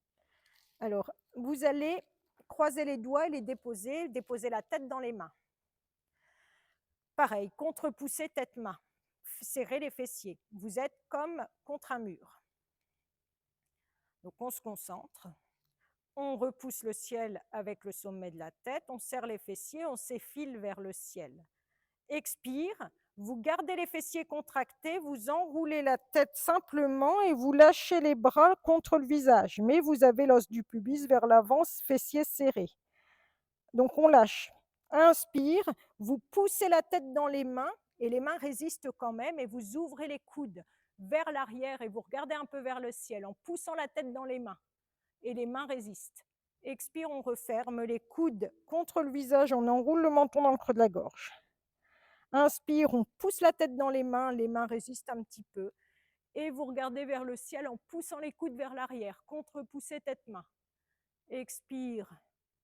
Alors, vous allez croiser les doigts et les déposer la tête dans les mains. Pareil, contre-poussée tête-main. Serrez les fessiers. Vous êtes comme contre un mur. Donc, on se concentre. On repousse le ciel avec le sommet de la tête. On serre les fessiers, on s'effile vers le ciel. Expire. Vous gardez les fessiers contractés, vous enroulez la tête simplement et vous lâchez les bras contre le visage. Mais vous avez l'os du pubis vers l'avant, fessiers serrés. Donc on lâche. Inspire, vous poussez la tête dans les mains et les mains résistent quand même et vous ouvrez les coudes vers l'arrière et vous regardez un peu vers le ciel en poussant la tête dans les mains et les mains résistent. Expire, on referme les coudes contre le visage, on enroule le menton dans le creux de la gorge. Inspire, on pousse la tête dans les mains résistent un petit peu. Et vous regardez vers le ciel en poussant les coudes vers l'arrière, contre-poussée tête-main. Expire,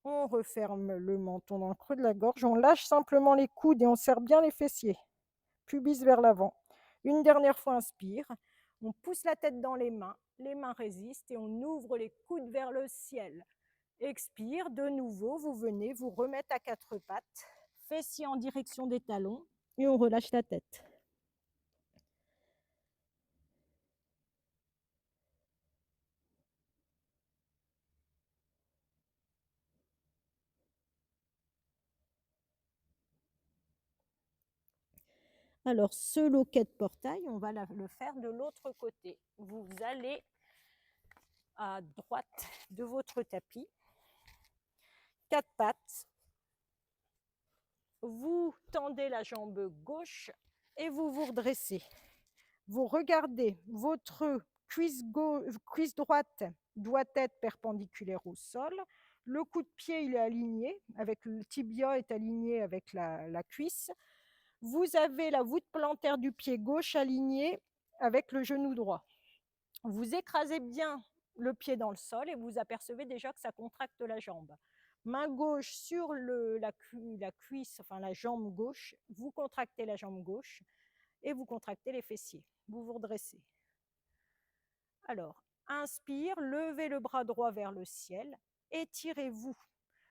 on referme le menton dans le creux de la gorge, on lâche simplement les coudes et on serre bien les fessiers. Pubis vers l'avant. Une dernière fois, inspire, on pousse la tête dans les mains résistent et on ouvre les coudes vers le ciel. Expire, de nouveau, vous venez vous remettre à quatre pattes, fessiers en direction des talons. Et on relâche la tête. Alors, ce loquet de portail, on va le faire de l'autre côté. Vous allez à droite de votre tapis, quatre pattes. Vous tendez la jambe gauche et vous vous redressez. Vous regardez votre cuisse droite doit être perpendiculaire au sol. Le coup de pied, il est aligné, avec le tibia est aligné avec la cuisse. Vous avez la voûte plantaire du pied gauche alignée avec le genou droit. Vous écrasez bien le pied dans le sol et vous apercevez déjà que ça contracte la jambe. Main gauche sur la cuisse, enfin la jambe gauche, vous contractez la jambe gauche et vous contractez les fessiers. Vous vous redressez. Alors, inspire, levez le bras droit vers le ciel, étirez-vous.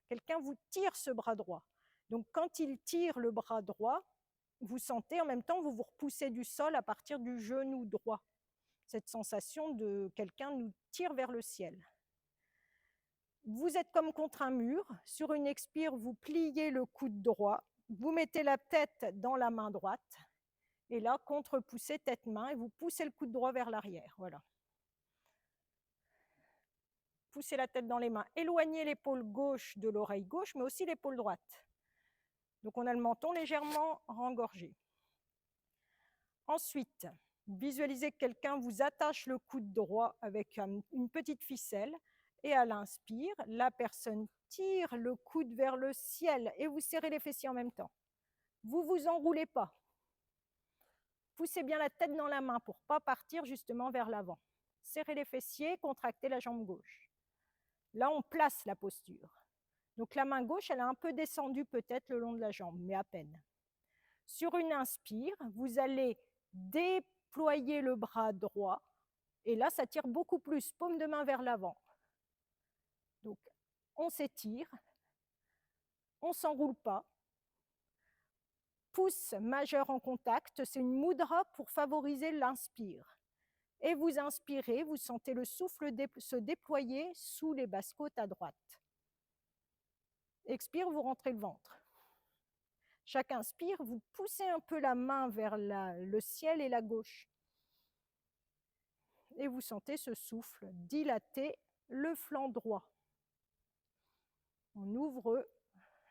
Quelqu'un vous tire ce bras droit. Donc, quand il tire le bras droit, vous sentez en même temps, vous vous repoussez du sol à partir du genou droit. Cette sensation de quelqu'un nous tire vers le ciel. Vous êtes comme contre un mur. Sur une expire, vous pliez le coude droit. Vous mettez la tête dans la main droite. Et là, contre-poussez tête-main et vous poussez le coude droit vers l'arrière. Voilà. Poussez la tête dans les mains. Éloignez l'épaule gauche de l'oreille gauche, mais aussi l'épaule droite. Donc, on a le menton légèrement rengorgé. Ensuite, visualisez que quelqu'un vous attache le coude droit avec une petite ficelle et à l'inspire, la personne tire le coude vers le ciel et vous serrez les fessiers en même temps. Vous ne vous enroulez pas. Poussez bien la tête dans la main pour ne pas partir justement vers l'avant. Serrez les fessiers, contractez la jambe gauche. Là, on place la posture. Donc la main gauche, elle est un peu descendue peut-être le long de la jambe, mais à peine. Sur une inspire, vous allez déployer le bras droit et là, ça tire beaucoup plus, paume de main vers l'avant. Donc, on s'étire, on ne s'enroule pas. Pouce majeur en contact, c'est une mudra pour favoriser l'inspire. Et vous inspirez, vous sentez le souffle se déployer sous les basses-côtes à droite. Expire, vous rentrez le ventre. Chaque inspire, vous poussez un peu la main vers le ciel et la gauche. Et vous sentez ce souffle dilater le flanc droit. On ouvre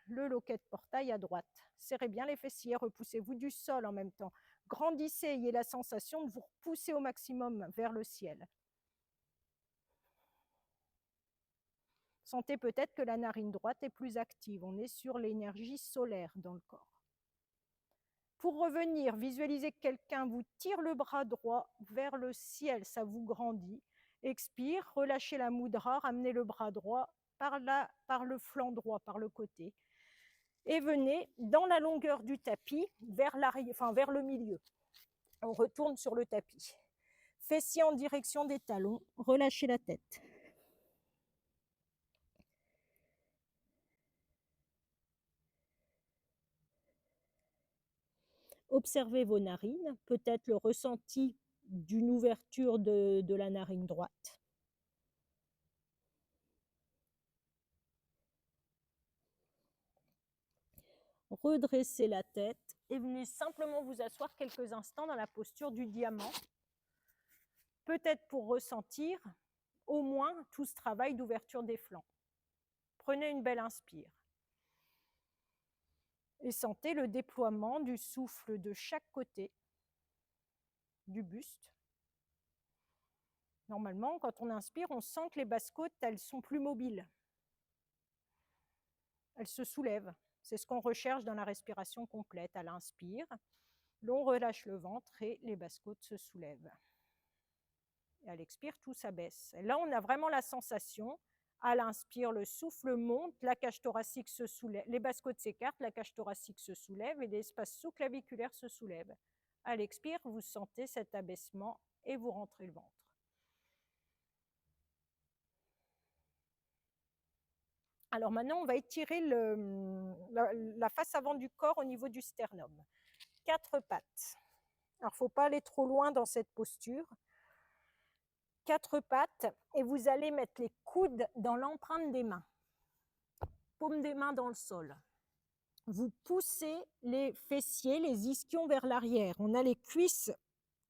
le loquet de portail à droite. Serrez bien les fessiers, repoussez-vous du sol en même temps. Grandissez, ayez la sensation de vous repousser au maximum vers le ciel. Sentez peut-être que la narine droite est plus active. On est sur l'énergie solaire dans le corps. Pour revenir, visualisez que quelqu'un vous tire le bras droit vers le ciel, ça vous grandit. Expire, relâchez la mudra, ramenez le bras droit par le flanc droit, par le côté. Et venez dans la longueur du tapis vers le milieu. On retourne sur le tapis. Fessiers en direction des talons, relâchez la tête. Observez vos narines, peut-être le ressenti d'une ouverture de la narine droite. Redressez la tête et venez simplement vous asseoir quelques instants dans la posture du diamant, peut-être pour ressentir au moins tout ce travail d'ouverture des flancs. Prenez une belle inspire et sentez le déploiement du souffle de chaque côté du buste. Normalement, quand on inspire, on sent que les basses côtes, elles sont plus mobiles. Elles se soulèvent. C'est ce qu'on recherche dans la respiration complète. À l'inspire, l'on relâche le ventre et les basses côtes se soulèvent. Et à l'expire, tout s'abaisse. Et là, on a vraiment la sensation, à l'inspire, le souffle monte, la cage thoracique se soulève, les basses côtes s'écartent, la cage thoracique se soulève et l'espace sous-claviculaire se soulève. À l'expire, vous sentez cet abaissement et vous rentrez le ventre. Alors maintenant, on va étirer la face avant du corps au niveau du sternum. 4 pattes. Alors, il ne faut pas aller trop loin dans cette posture. 4 pattes et vous allez mettre les coudes dans l'empreinte des mains. Paume des mains dans le sol. Vous poussez les fessiers, les ischions vers l'arrière. On a les cuisses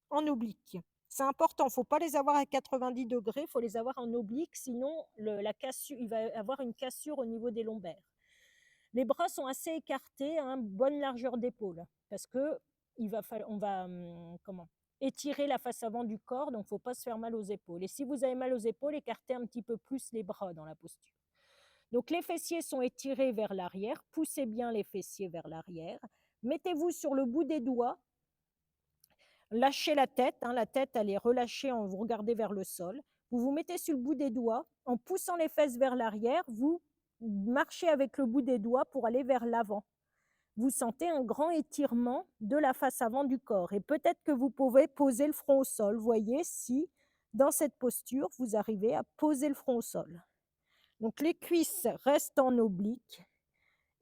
en oblique. C'est important, il ne faut pas les avoir à 90 degrés, il faut les avoir en oblique, sinon il va y avoir une cassure au niveau des lombaires. Les bras sont assez écartés, hein, bonne largeur d'épaule, parce que on va étirer la face avant du corps, donc il ne faut pas se faire mal aux épaules. Et si vous avez mal aux épaules, écartez un petit peu plus les bras dans la posture. Donc les fessiers sont étirés vers l'arrière, poussez bien les fessiers vers l'arrière, mettez-vous sur le bout des doigts, lâchez la tête, hein, la tête elle est relâchée, vous regardez vers le sol, vous vous mettez sur le bout des doigts, en poussant les fesses vers l'arrière, vous marchez avec le bout des doigts pour aller vers l'avant. Vous sentez un grand étirement de la face avant du corps et peut-être que vous pouvez poser le front au sol. Voyez si dans cette posture, vous arrivez à poser le front au sol. Donc les cuisses restent en oblique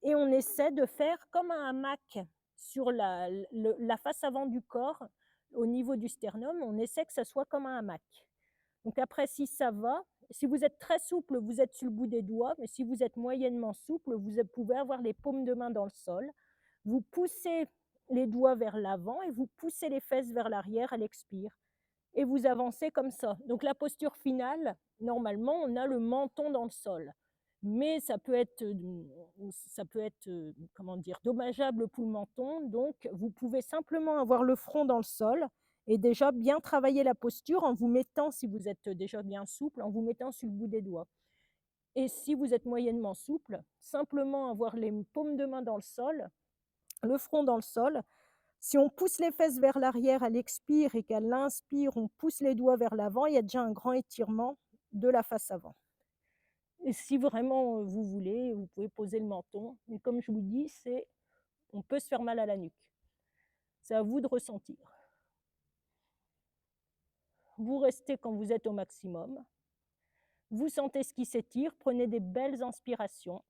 et on essaie de faire comme un hamac sur la face avant du corps au niveau du sternum. On essaie que ça soit comme un hamac. Donc après, si ça va, si vous êtes très souple, vous êtes sur le bout des doigts, mais si vous êtes moyennement souple, vous pouvez avoir les paumes de main dans le sol. Vous poussez les doigts vers l'avant et vous poussez les fesses vers l'arrière à l'expire. Et vous avancez comme ça. Donc la posture finale, normalement, on a le menton dans le sol. Mais ça peut être comment dire, dommageable pour le menton. Donc vous pouvez simplement avoir le front dans le sol et déjà bien travailler la posture en vous mettant, si vous êtes déjà bien souple, en vous mettant sur le bout des doigts. Et si vous êtes moyennement souple, simplement avoir les paumes de main dans le sol, le front dans le sol. Si on pousse les fesses vers l'arrière à l'expire et qu'à l'inspire, on pousse les doigts vers l'avant, il y a déjà un grand étirement de la face avant. Et si vraiment vous voulez, vous pouvez poser le menton. Mais comme je vous dis, on peut se faire mal à la nuque. C'est à vous de ressentir. Vous restez quand vous êtes au maximum. Vous sentez ce qui s'étire. Prenez des belles inspirations.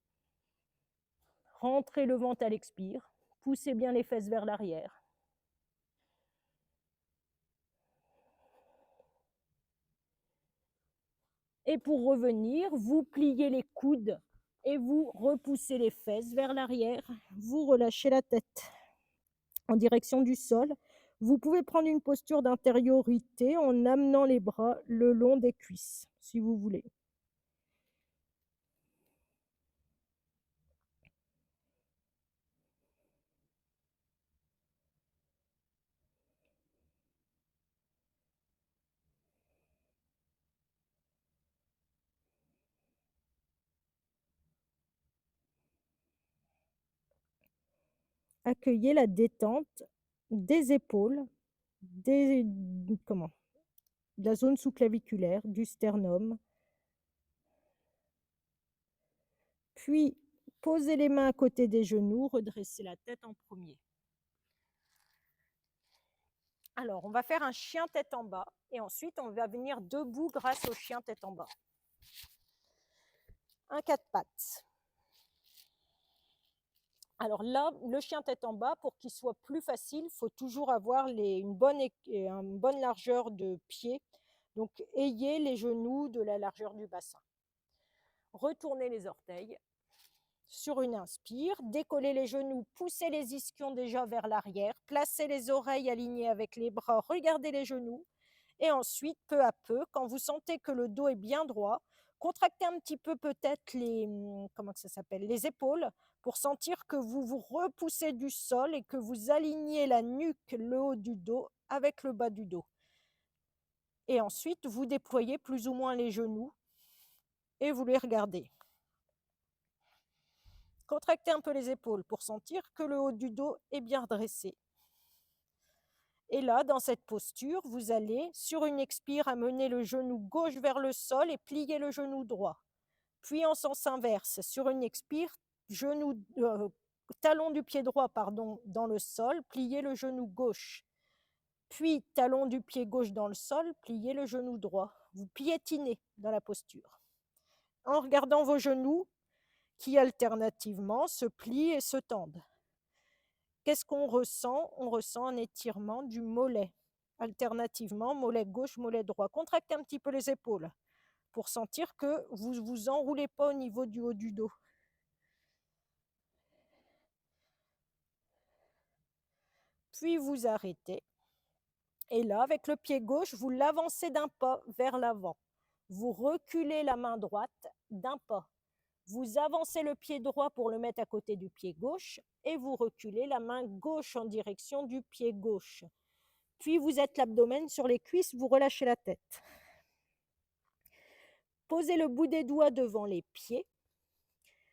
Rentrez le ventre à l'expire. Poussez bien les fesses vers l'arrière. Et pour revenir, vous pliez les coudes et vous repoussez les fesses vers l'arrière. Vous relâchez la tête en direction du sol. Vous pouvez prendre une posture d'intériorité en amenant les bras le long des cuisses, si vous voulez. accueillez la détente des épaules, des comment? De la zone sous-claviculaire, du sternum. Puis, posez les mains à côté des genoux, redressez la tête en premier. Alors, on va faire un chien tête en bas et ensuite on va venir debout grâce au chien tête en bas. Un quatre pattes. Alors là, le chien tête en bas, pour qu'il soit plus facile, il faut toujours avoir une bonne largeur de pied. Donc, ayez les genoux de la largeur du bassin. Retournez les orteils sur une inspire, décollez les genoux, poussez les ischions déjà vers l'arrière, placez les oreilles alignées avec les bras, regardez les genoux. Et ensuite, peu à peu, quand vous sentez que le dos est bien droit, contractez un petit peu peut-être les épaules pour sentir que vous vous repoussez du sol et que vous alignez la nuque, le haut du dos avec le bas du dos. Et ensuite, vous déployez plus ou moins les genoux et vous les regardez. Contractez un peu les épaules pour sentir que le haut du dos est bien dressé. Et là, dans cette posture, vous allez, sur une expire, amener le genou gauche vers le sol et plier le genou droit. Puis en sens inverse, sur une expire, talon du pied droit dans le sol, pliez le genou gauche. Puis talon du pied gauche dans le sol, pliez le genou droit. Vous piétinez dans la posture. En regardant vos genoux qui alternativement se plient et se tendent. Qu'est-ce qu'on ressent? On ressent un étirement du mollet. Alternativement, mollet gauche, mollet droit. Contractez un petit peu les épaules pour sentir que vous ne vous enroulez pas au niveau du haut du dos. Puis vous arrêtez. Et là, avec le pied gauche, vous l'avancez d'un pas vers l'avant. Vous reculez la main droite d'un pas. Vous avancez le pied droit pour le mettre à côté du pied gauche et vous reculez la main gauche en direction du pied gauche. Puis vous êtes l'abdomen sur les cuisses, vous relâchez la tête. Posez le bout des doigts devant les pieds.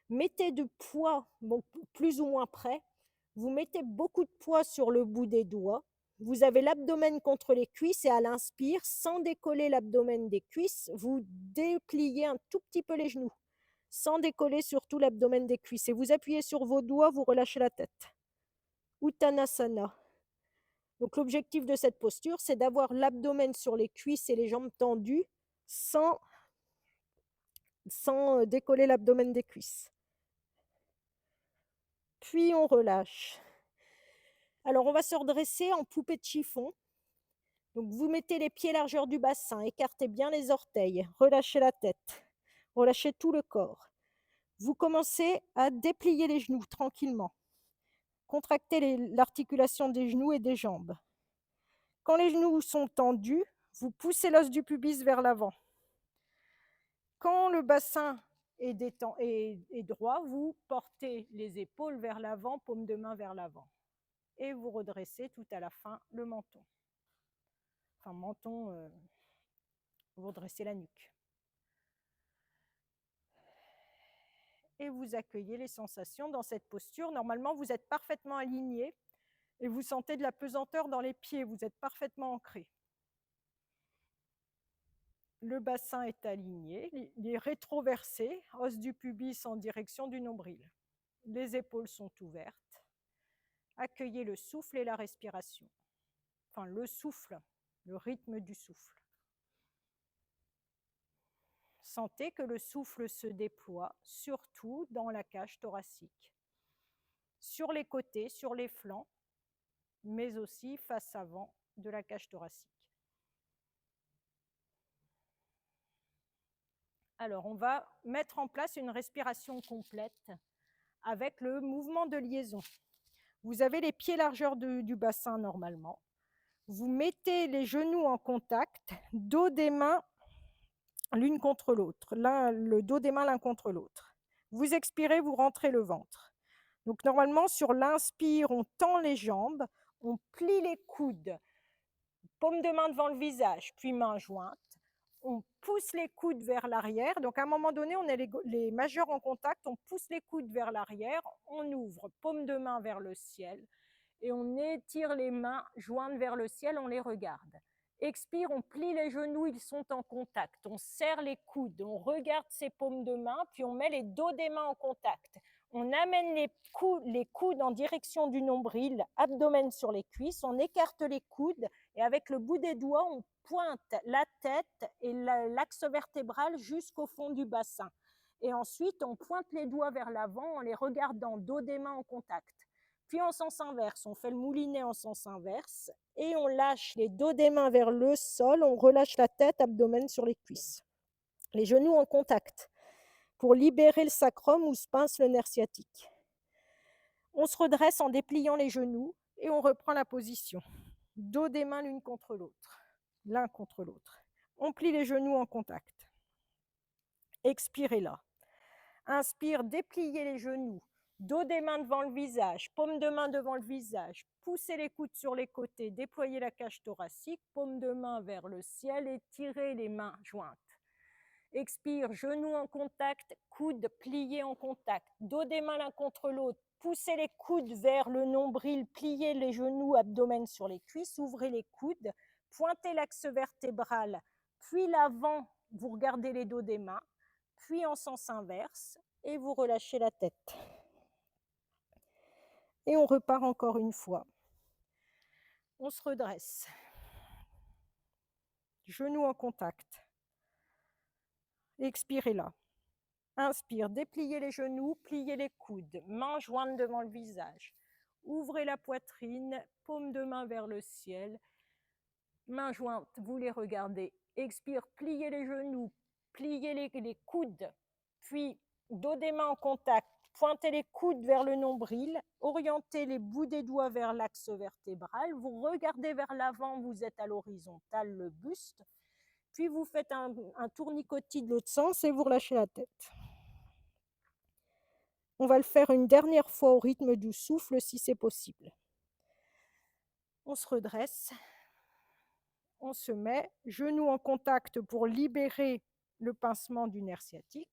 Mettez du poids, plus ou moins près. Vous mettez beaucoup de poids sur le bout des doigts. Vous avez l'abdomen contre les cuisses et à l'inspire, sans décoller l'abdomen des cuisses, vous dépliez un tout petit peu les genoux, sans décoller surtout l'abdomen des cuisses. Et vous appuyez sur vos doigts, vous relâchez la tête. Uttanasana. Donc l'objectif de cette posture, c'est d'avoir l'abdomen sur les cuisses et les jambes tendues sans décoller l'abdomen des cuisses. Puis on relâche. Alors on va se redresser en poupée de chiffon. Donc vous mettez les pieds largeur du bassin, écartez bien les orteils, relâchez la tête, relâchez tout le corps. Vous commencez à déplier les genoux tranquillement. Contractez l'articulation des genoux et des jambes. Quand les genoux sont tendus, vous poussez l'os du pubis vers l'avant. Quand le bassin est droit, vous portez les épaules vers l'avant, paume de main vers l'avant. Et vous redressez tout à la fin le menton. Vous redressez la nuque. Et vous accueillez les sensations dans cette posture. Normalement, vous êtes parfaitement aligné et vous sentez de la pesanteur dans les pieds. Vous êtes parfaitement ancré. Le bassin est aligné, il est rétroversé, os du pubis en direction du nombril. Les épaules sont ouvertes. Accueillez le souffle et la respiration. Enfin, le souffle, le rythme du souffle. Sentez que le souffle se déploie, surtout dans la cage thoracique. Sur les côtés, sur les flancs, mais aussi face avant de la cage thoracique. Alors, on va mettre en place une respiration complète avec le mouvement de liaison. Vous avez les pieds largeur du bassin normalement. Vous mettez les genoux en contact, dos des mains l'une contre l'autre, le dos des mains l'un contre l'autre. Vous expirez, vous rentrez le ventre. Donc normalement, sur l'inspire, on tend les jambes, on plie les coudes, paume de main devant le visage, puis main jointe. on pousse les coudes vers l'arrière. Donc, à un moment donné, on a les majeurs en contact, on pousse les coudes vers l'arrière, on ouvre, paume de main vers le ciel et on étire les mains jointes vers le ciel, on les regarde. Expire, on plie les genoux, ils sont en contact. On serre les coudes, on regarde ses paumes de main, puis on met les dos des mains en contact. On amène les coudes en direction du nombril, abdomen sur les cuisses, on écarte les coudes et avec le bout des doigts, on pointe la tête et l'axe vertébral jusqu'au fond du bassin. Et ensuite, on pointe les doigts vers l'avant en les regardant, dos des mains en contact. Puis en sens inverse, on fait le moulinet en sens inverse et on lâche les dos des mains vers le sol, on relâche la tête, abdomen sur les cuisses. Les genoux en contact pour libérer le sacrum où se pince le nerf sciatique. On se redresse en dépliant les genoux et on reprend la position. Dos des mains l'une contre l'autre, l'un contre l'autre. On plie les genoux en contact. Expirez là. Inspire, dépliez les genoux. Dos des mains devant le visage, paume de main devant le visage. Poussez les coudes sur les côtés, déployez la cage thoracique, paume de main vers le ciel, étirez les mains jointes. Expire, genoux en contact, coudes pliés en contact. Dos des mains l'un contre l'autre. Poussez les coudes vers le nombril, pliez les genoux, abdomen sur les cuisses, ouvrez les coudes, pointez l'axe vertébral, puis l'avant, vous regardez les dos des mains, puis en sens inverse, et vous relâchez la tête. Et on repart encore une fois. On se redresse. Genoux en contact. Expirez là. Inspire, dépliez les genoux, pliez les coudes, mains jointes devant le visage. Ouvrez la poitrine, paume de main vers le ciel. Mains jointes, vous les regardez. Expire, pliez les genoux, pliez les coudes, puis dos des mains en contact. Pointez les coudes vers le nombril, orientez les bouts des doigts vers l'axe vertébral. Vous regardez vers l'avant, vous êtes à l'horizontale, le buste. Puis vous faites un tournicotis de l'autre sens et vous relâchez la tête. On va le faire une dernière fois au rythme du souffle si c'est possible. On se redresse. On se met, genoux en contact pour libérer le pincement du nerf sciatique.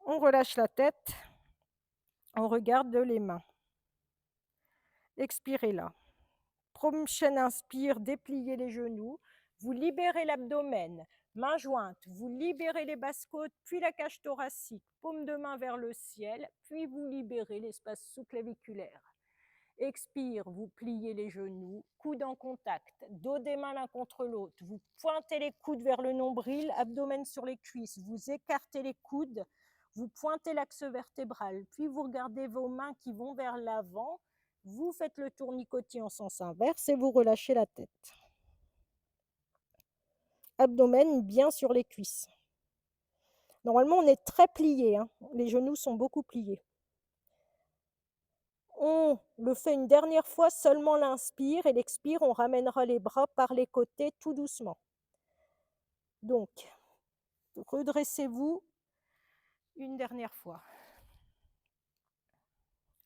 On relâche la tête. On regarde les mains. Expirez là. Prochaine inspire, dépliez les genoux. Vous libérez l'abdomen, main jointe. Vous libérez les basses-côtes, puis la cage thoracique. Paume de main vers le ciel, puis vous libérez l'espace sous-claviculaire. Expire, vous pliez les genoux, coudes en contact, dos des mains l'un contre l'autre. Vous pointez les coudes vers le nombril, abdomen sur les cuisses. Vous écartez les coudes, vous pointez l'axe vertébral. Puis vous regardez vos mains qui vont vers l'avant. Vous faites le tournicotis en sens inverse et vous relâchez la tête. Abdomen bien sur les cuisses. Normalement, on est très plié, hein. Les genoux sont beaucoup pliés. On le fait une dernière fois, seulement l'inspire et l'expire, on ramènera les bras par les côtés tout doucement. Donc, redressez-vous une dernière fois.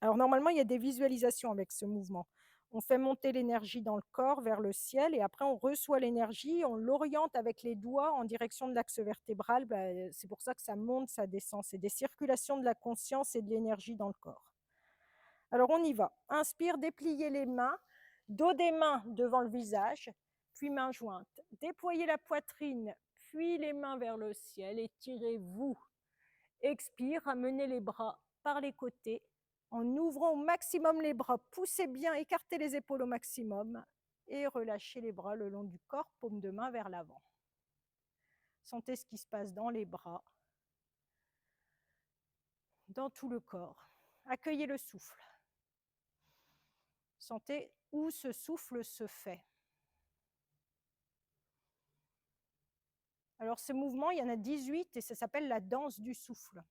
Alors normalement, il y a des visualisations avec ce mouvement. On fait monter l'énergie dans le corps vers le ciel et après on reçoit l'énergie, on l'oriente avec les doigts en direction de l'axe vertébral. C'est pour ça que ça monte, ça descend. C'est des circulations de la conscience et de l'énergie dans le corps. Alors on y va. Inspire, dépliez les mains, dos des mains devant le visage, puis mains jointes. Déployez la poitrine, puis les mains vers le ciel, étirez-vous. Expire, ramenez les bras par les côtés, en ouvrant au maximum les bras. Poussez bien, écartez les épaules au maximum et relâchez les bras le long du corps, paume de main vers l'avant. Sentez ce qui se passe dans les bras, dans tout le corps. Accueillez le souffle. Sentez où ce souffle se fait. Alors ce mouvement, il y en a 18 et ça s'appelle la danse du souffle.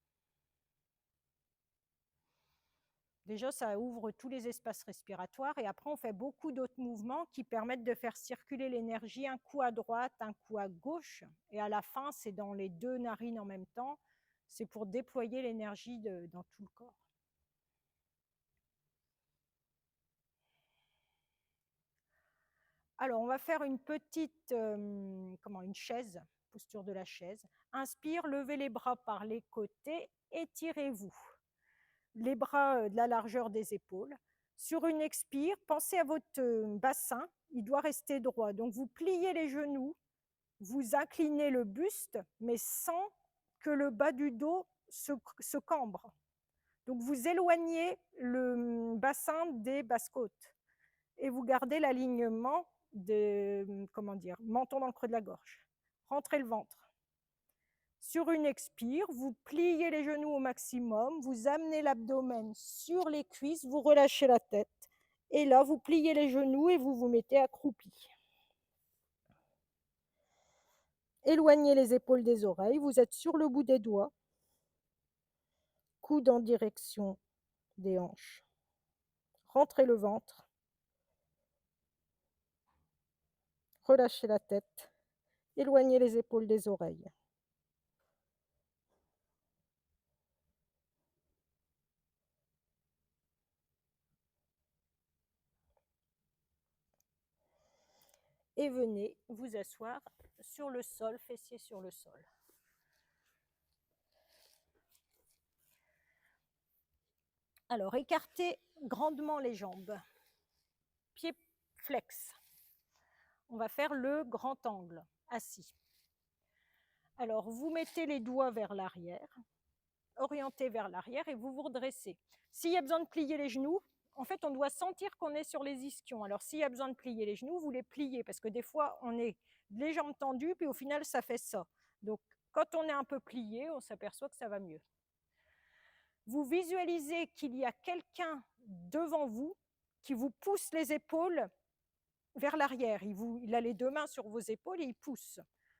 Déjà, ça ouvre tous les espaces respiratoires et après, on fait beaucoup d'autres mouvements qui permettent de faire circuler l'énergie, un coup à droite, un coup à gauche. Et à la fin, c'est dans les deux narines en même temps. C'est pour déployer l'énergie dans tout le corps. Alors, on va faire une petite, une chaise, posture de la chaise. Inspire, levez les bras par les côtés, étirez-vous. Les bras de la largeur des épaules. Sur une expire, pensez à votre bassin, il doit rester droit. Donc, vous pliez les genoux, vous inclinez le buste, mais sans que le bas du dos se cambre. Donc, vous éloignez le bassin des basses-côtes et vous gardez l'alignement de, menton dans le creux de la gorge. Rentrez le ventre. Sur une expire, vous pliez les genoux au maximum, vous amenez l'abdomen sur les cuisses, vous relâchez la tête. Et là, vous pliez les genoux et vous vous mettez accroupi. Éloignez les épaules des oreilles, vous êtes sur le bout des doigts. Coude en direction des hanches. Rentrez le ventre. Relâchez la tête. Éloignez les épaules des oreilles. Et venez vous asseoir sur le sol, fessiers sur le sol. Alors, écartez grandement les jambes. Pieds flex. On va faire le grand angle, assis. Alors, vous mettez les doigts vers l'arrière, orientés vers l'arrière et vous vous redressez. S'il y a besoin de plier les genoux, en fait, on doit sentir qu'on est sur les ischions. Alors, s'il y a besoin de plier les genoux, vous les pliez parce que des fois, on est les jambes tendues puis au final, ça fait ça. Donc, quand on est un peu plié, on s'aperçoit que ça va mieux. Vous visualisez qu'il y a quelqu'un devant vous qui vous pousse les épaules vers l'arrière. Il a les deux mains sur vos épaules et il pousse.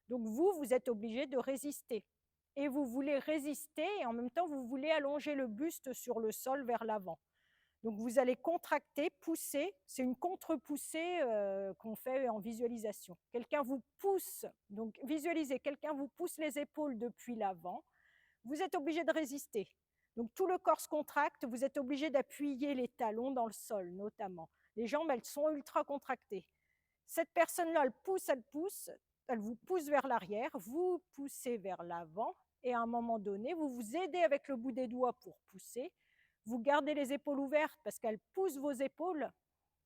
Donc vous êtes obligé de résister. Et vous voulez résister et en même temps, vous voulez allonger le buste sur le sol vers l'avant. Donc vous allez contracter, pousser. C'est une contre-poussée qu'on fait en visualisation. Quelqu'un vous pousse, donc visualisez, quelqu'un vous pousse les épaules depuis l'avant. Vous êtes obligé de résister. Donc tout le corps se contracte, vous êtes obligé d'appuyer les talons dans le sol notamment. Les jambes, elles sont ultra contractées. Cette personne-là, elle vous pousse vers l'arrière, vous poussez vers l'avant et à un moment donné, vous vous aidez avec le bout des doigts pour pousser. Vous gardez les épaules ouvertes parce qu'elles poussent vos épaules.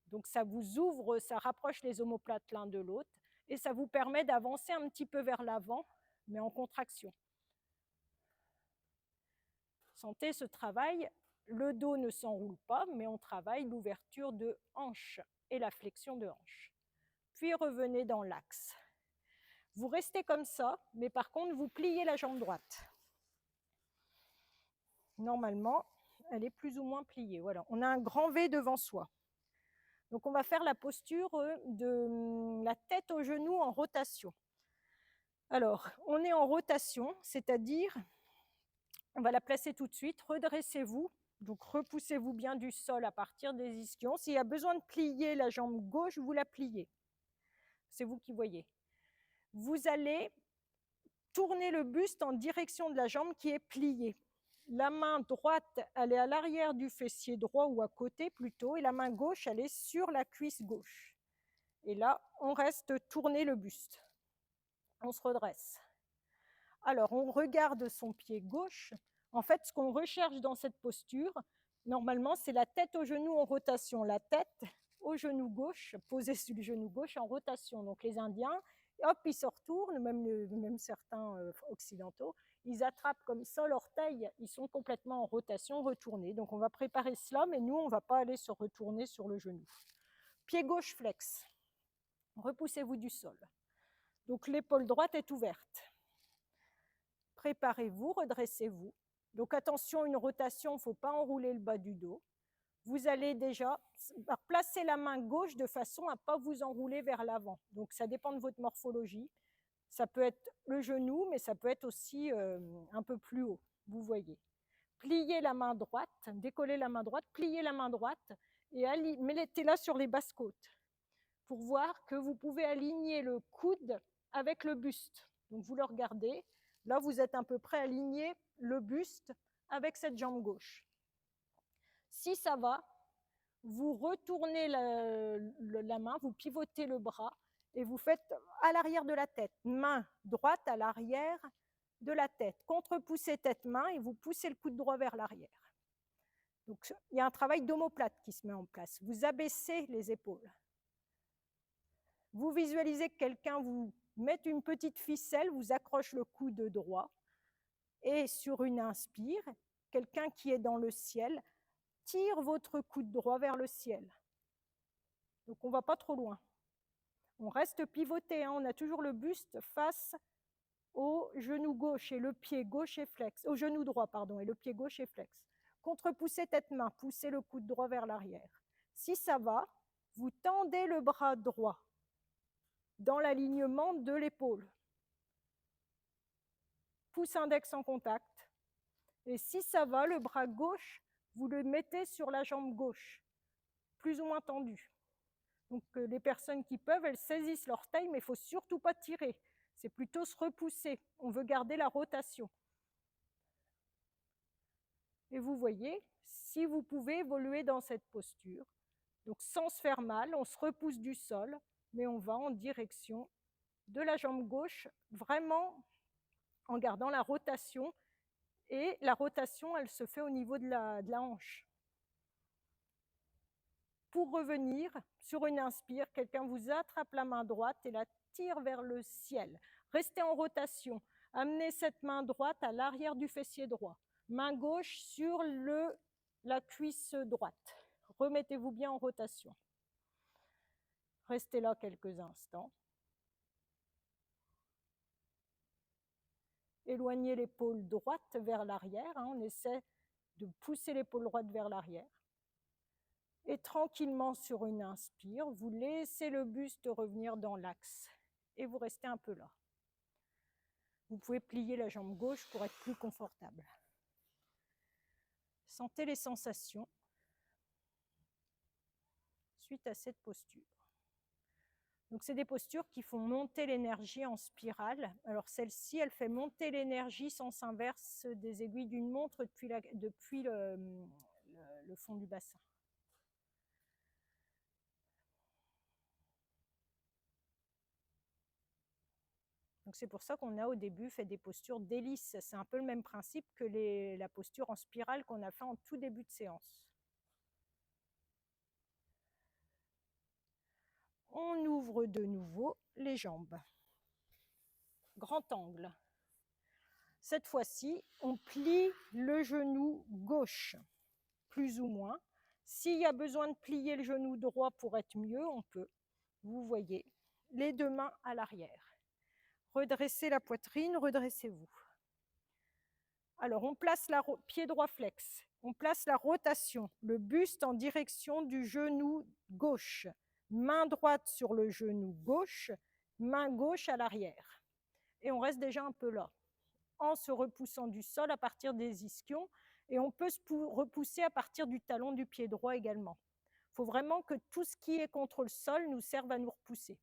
Donc ça vous ouvre, ça rapproche les omoplates l'un de l'autre et ça vous permet d'avancer un petit peu vers l'avant, mais en contraction. Sentez ce travail, le dos ne s'enroule pas, mais on travaille l'ouverture de hanche et la flexion de hanche. Puis revenez dans l'axe. Vous restez comme ça, mais par contre, vous pliez la jambe droite. Normalement, elle est plus ou moins pliée. Voilà, on a un grand V devant soi. Donc, on va faire la posture de la tête au genou en rotation. Alors, on est en rotation, c'est-à-dire, on va la placer tout de suite. Redressez-vous. Donc, repoussez-vous bien du sol à partir des ischions. S'il y a besoin de plier la jambe gauche, vous la pliez. C'est vous qui voyez. Vous allez tourner le buste en direction de la jambe qui est pliée. La main droite, elle est à l'arrière du fessier droit ou à côté plutôt, et la main gauche, elle est sur la cuisse gauche. Et là, on reste tourner le buste. On se redresse. Alors, on regarde son pied gauche. En fait, ce qu'on recherche dans cette posture, normalement, c'est la tête au genou en rotation. La tête au genou gauche, posée sur le genou gauche en rotation. Donc, les Indiens, hop, ils se retournent, même certains occidentaux, ils attrapent comme ça l'orteil, ils sont complètement en rotation, retournés. Donc, on va préparer cela, mais nous, on ne va pas aller se retourner sur le genou. Pied gauche flex. Repoussez-vous du sol. Donc, l'épaule droite est ouverte. Préparez-vous, redressez-vous. Donc attention, une rotation, il ne faut pas enrouler le bas du dos. Vous allez déjà placer la main gauche de façon à ne pas vous enrouler vers l'avant. Donc ça dépend de votre morphologie. Ça peut être le genou, mais ça peut être aussi un peu plus haut, vous voyez. Pliez la main droite, décollez la main droite, pliez la main droite et mettez-la sur les basses côtes pour voir que vous pouvez aligner le coude avec le buste. Donc vous le regardez. Là, vous êtes à peu près aligné le buste avec cette jambe gauche. Si ça va, vous retournez la main, vous pivotez le bras et vous faites à l'arrière de la tête. Main droite à l'arrière de la tête. Contre-poussez tête-main et vous poussez le coude droit vers l'arrière. Donc, il y a un travail d'omoplate qui se met en place. Vous abaissez les épaules. Vous visualisez que quelqu'un vous met une petite ficelle, vous accroche le coude droit. Et sur une inspire, quelqu'un qui est dans le ciel tire votre coude droit vers le ciel. Donc on ne va pas trop loin. On reste pivoté, hein, on a toujours le buste face au genou gauche et le pied gauche est flex, au genou droit, pardon, et le pied gauche est flex. Contre-poussez tête-main, poussez le coude droit vers l'arrière. Si ça va, vous tendez le bras droit dans l'alignement de l'épaule. Pouce index en contact. Et si ça va, le bras gauche, vous le mettez sur la jambe gauche, plus ou moins tendu. Donc les personnes qui peuvent, elles saisissent leur taille, mais il ne faut surtout pas tirer. C'est plutôt se repousser. On veut garder la rotation. Et vous voyez, si vous pouvez évoluer dans cette posture, donc sans se faire mal, on se repousse du sol, mais on va en direction de la jambe gauche, vraiment en gardant la rotation. Et la rotation, elle se fait au niveau de la hanche. Pour revenir, sur une inspire, quelqu'un vous attrape la main droite et la tire vers le ciel. Restez en rotation. Amenez cette main droite à l'arrière du fessier droit. Main gauche sur la cuisse droite. Remettez-vous bien en rotation. Restez là quelques instants. Éloignez l'épaule droite vers l'arrière. On essaie de pousser l'épaule droite vers l'arrière. Et tranquillement sur une inspire, vous laissez le buste revenir dans l'axe et vous restez un peu là. Vous pouvez plier la jambe gauche pour être plus confortable. Sentez les sensations suite à cette posture. Donc, c'est des postures qui font monter l'énergie en spirale. Alors, celle-ci, elle fait monter l'énergie sens inverse des aiguilles d'une montre depuis le fond du bassin. Donc c'est pour ça qu'on a au début fait des postures d'hélice. C'est un peu le même principe que la posture en spirale qu'on a fait en tout début de séance. On ouvre de nouveau les jambes. Grand angle. Cette fois-ci, on plie le genou gauche, plus ou moins. S'il y a besoin de plier le genou droit pour être mieux, on peut. Vous voyez, les deux mains à l'arrière. Redressez la poitrine, redressez-vous. Alors, on place pied droit flex. On place la rotation, le buste en direction du genou gauche. Main droite sur le genou gauche, main gauche à l'arrière. Et on reste déjà un peu là, en se repoussant du sol à partir des ischions. Et on peut se repousser à partir du talon du pied droit également. Il faut vraiment que tout ce qui est contre le sol nous serve à nous repousser.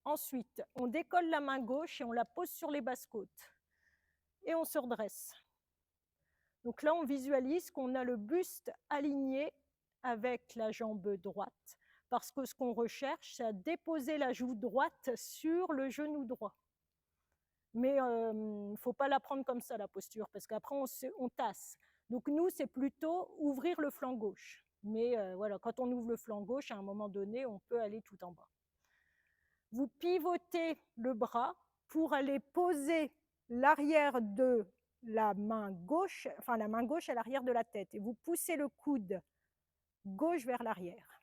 Ensuite, on décolle la main gauche et on la pose sur les basses-côtes. Et on se redresse. Donc là, on visualise qu'on a le buste aligné avec la jambe droite, parce que ce qu'on recherche, c'est à déposer la joue droite sur le genou droit. Mais il ne faut pas la prendre comme ça, la posture, parce qu'après, on tasse. Donc nous, c'est plutôt ouvrir le flanc gauche. Mais voilà, quand on ouvre le flanc gauche, à un moment donné, on peut aller tout en bas. Vous pivotez le bras pour aller poser l'arrière de la main gauche, enfin la main gauche à l'arrière de la tête, et vous poussez le coude gauche vers l'arrière.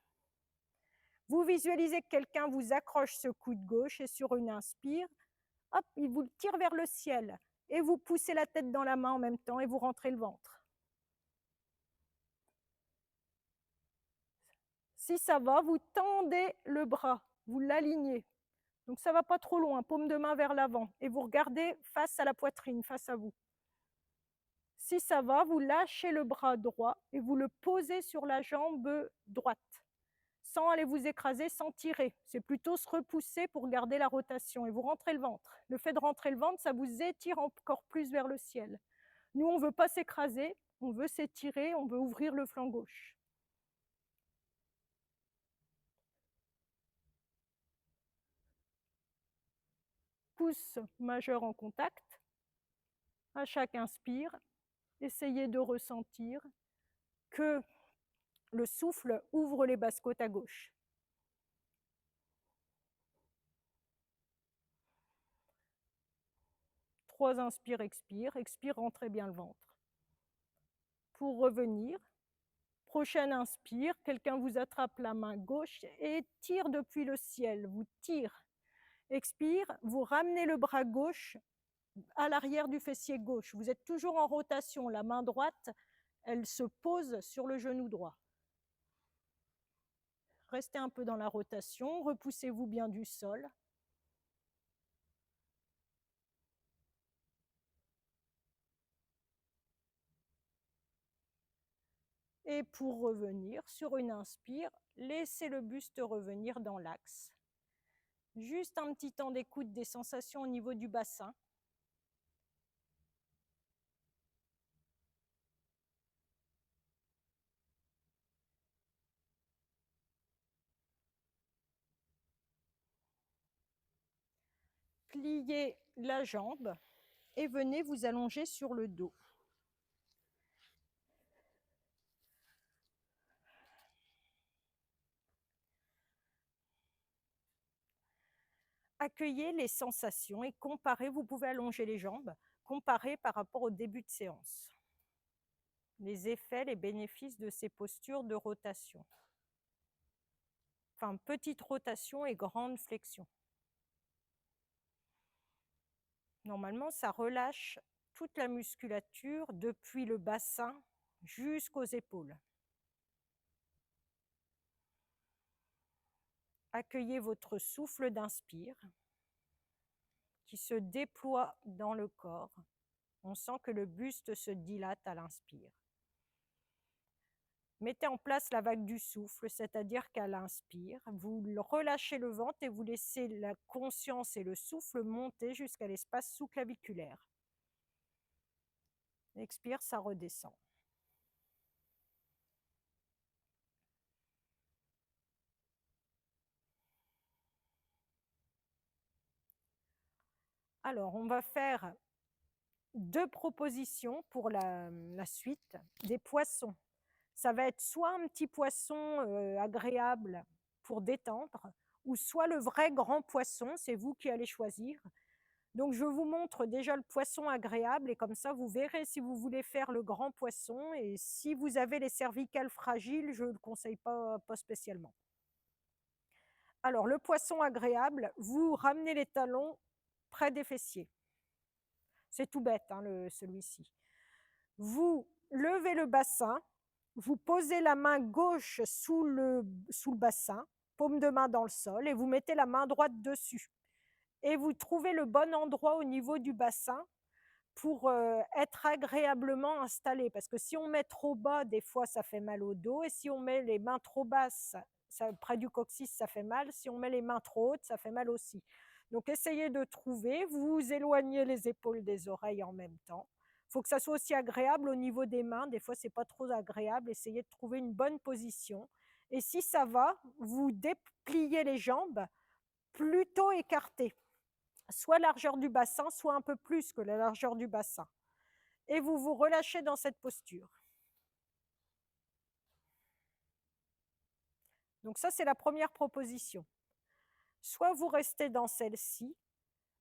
Vous visualisez que quelqu'un vous accroche ce coude gauche et sur une inspire, hop, il vous le tire vers le ciel et vous poussez la tête dans la main en même temps et vous rentrez le ventre. Si ça va, vous tendez le bras, vous l'alignez. Donc ça ne va pas trop loin, paume de main vers l'avant et vous regardez face à la poitrine, face à vous. Si ça va, vous lâchez le bras droit et vous le posez sur la jambe droite, sans aller vous écraser, sans tirer. C'est plutôt se repousser pour garder la rotation et vous rentrez le ventre. Le fait de rentrer le ventre, ça vous étire encore plus vers le ciel. Nous, on ne veut pas s'écraser, On veut s'étirer, on veut ouvrir le flanc gauche. Pouce majeur en contact. À chaque inspire, essayez de ressentir que le souffle ouvre les basses-côtes à gauche. Trois inspire, expire. Expire, rentrez bien le ventre. Pour revenir, prochaine inspire, quelqu'un vous attrape la main gauche et tire depuis le ciel, vous tire. Expire, vous ramenez le bras gauche à l'arrière du fessier gauche. Vous êtes toujours en rotation, la main droite, elle se pose sur le genou droit. Restez un peu dans la rotation, repoussez-vous bien du sol. Et pour revenir, sur une inspire, laissez le buste revenir dans l'axe. Juste un petit temps d'écoute des sensations au niveau du bassin. Pliez la jambe et venez vous allonger sur le dos. Accueillez les sensations et comparez, vous pouvez allonger les jambes, comparez par rapport au début de séance. Les effets, les bénéfices de ces postures de rotation. Enfin, petite rotation et grande flexion. Normalement, ça relâche toute la musculature depuis le bassin jusqu'aux épaules. Accueillez votre souffle d'inspire qui se déploie dans le corps. On sent que le buste se dilate à l'inspire. Mettez en place la vague du souffle, c'est-à-dire qu'à l'inspire, vous relâchez le ventre et vous laissez la conscience et le souffle monter jusqu'à l'espace sous-claviculaire. Expire, ça redescend. Alors, on va faire deux propositions pour la suite. Des poissons. Ça va être soit un petit poisson agréable pour détendre, ou soit le vrai grand poisson, c'est vous qui allez choisir. Donc je vous montre déjà le poisson agréable et comme ça vous verrez si vous voulez faire le grand poisson, et si vous avez les cervicales fragiles, je ne le conseille pas spécialement. Alors le poisson agréable, vous ramenez les talons près des fessiers. C'est tout bête hein, celui-ci. Vous levez le bassin, vous posez la main gauche sous le bassin, paume de main dans le sol, et vous mettez la main droite dessus. Et vous trouvez le bon endroit au niveau du bassin pour être agréablement installé. Parce que si on met trop bas, des fois, ça fait mal au dos. Et si on met les mains trop basses, près du coccyx, ça fait mal. Si on met les mains trop hautes, ça fait mal aussi. Donc, essayez de trouver. Vous éloignez les épaules des oreilles en même temps. Il faut que ça soit aussi agréable au niveau des mains. Des fois, ce n'est pas trop agréable. Essayez de trouver une bonne position. Et si ça va, vous dépliez les jambes plutôt écartées. Soit largeur du bassin, soit un peu plus que la largeur du bassin. Et vous vous relâchez dans cette posture. Donc ça, c'est la première proposition. Soit vous restez dans celle-ci,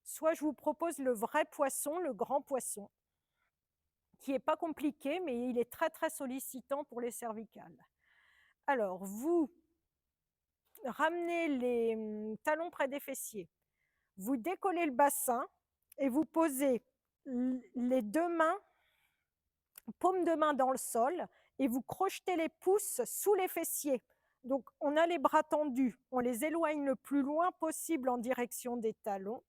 soit je vous propose le vrai poisson, le grand poisson, qui n'est pas compliqué, mais il est très très sollicitant pour les cervicales. Alors, vous ramenez les talons près des fessiers, vous décollez le bassin et vous posez les deux mains, paume de main dans le sol, et vous crochetez les pouces sous les fessiers. Donc, on a les bras tendus, on les éloigne le plus loin possible en direction des talons.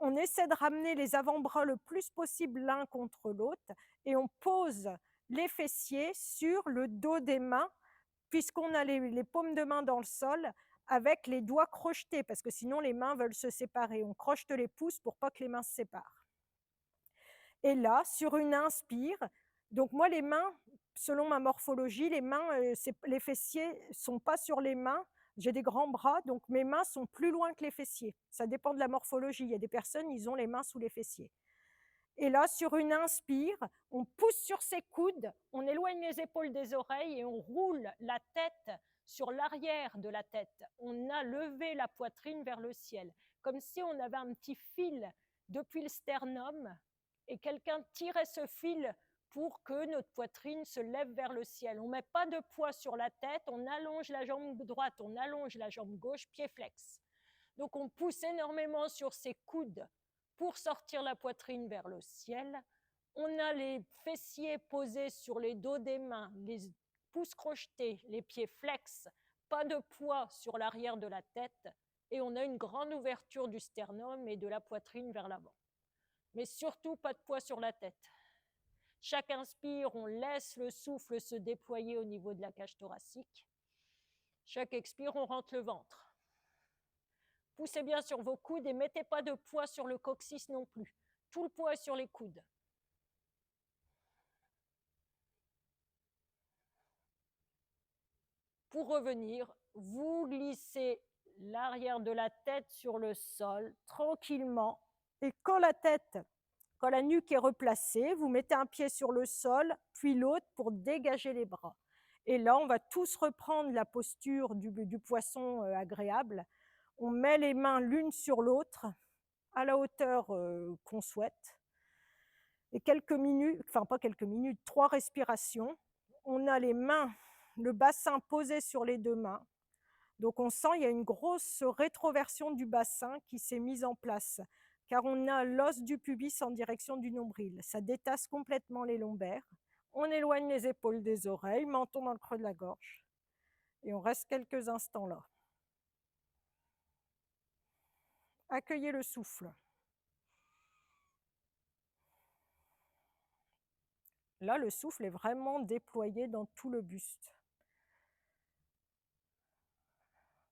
On essaie de ramener les avant-bras le plus possible l'un contre l'autre et on pose les fessiers sur le dos des mains, puisqu'on a les paumes de main dans le sol avec les doigts crochetés, parce que sinon les mains veulent se séparer. On crochete les pouces pour pas que les mains se séparent. Et là, sur une inspire, Donc moi, les mains, selon ma morphologie, les mains, les fessiers sont pas sur les mains. J'ai des grands bras, donc mes mains sont plus loin que les fessiers. Ça dépend de la morphologie. Il y a des personnes, ils ont les mains sous les fessiers. Et là, sur une inspire, on pousse sur ses coudes, on éloigne les épaules des oreilles et on roule la tête sur l'arrière de la tête. On a levé la poitrine vers le ciel, comme si on avait un petit fil depuis le sternum et quelqu'un tirait ce fil pour que notre poitrine se lève vers le ciel. On ne met pas de poids sur la tête, on allonge la jambe droite, on allonge la jambe gauche, pied flex. Donc on pousse énormément sur ses coudes pour sortir la poitrine vers le ciel. On a les fessiers posés sur les dos des mains, les pouces crochetés, les pieds flex, pas de poids sur l'arrière de la tête, et on a une grande ouverture du sternum et de la poitrine vers l'avant. Mais surtout pas de poids sur la tête. Chaque inspire, on laisse le souffle se déployer au niveau de la cage thoracique. Chaque expire, on rentre le ventre. Poussez bien sur vos coudes et mettez pas de poids sur le coccyx non plus. Tout le poids est sur les coudes. Pour revenir, vous glissez l'arrière de la tête sur le sol tranquillement. Et quand la nuque est replacée, vous mettez un pied sur le sol, puis l'autre pour dégager les bras. Et là, on va tous reprendre la posture du poisson agréable. On met les mains l'une sur l'autre à la hauteur qu'on souhaite. Et quelques minutes, enfin pas quelques minutes, 3 respirations. On a les mains, le bassin posé sur les 2 mains. Donc on sent il y a une grosse rétroversion du bassin qui s'est mise en place, car on a l'os du pubis en direction du nombril. Ça détasse complètement les lombaires. On éloigne les épaules des oreilles, menton dans le creux de la gorge. Et on reste quelques instants là. Accueillez le souffle. Là, le souffle est vraiment déployé dans tout le buste.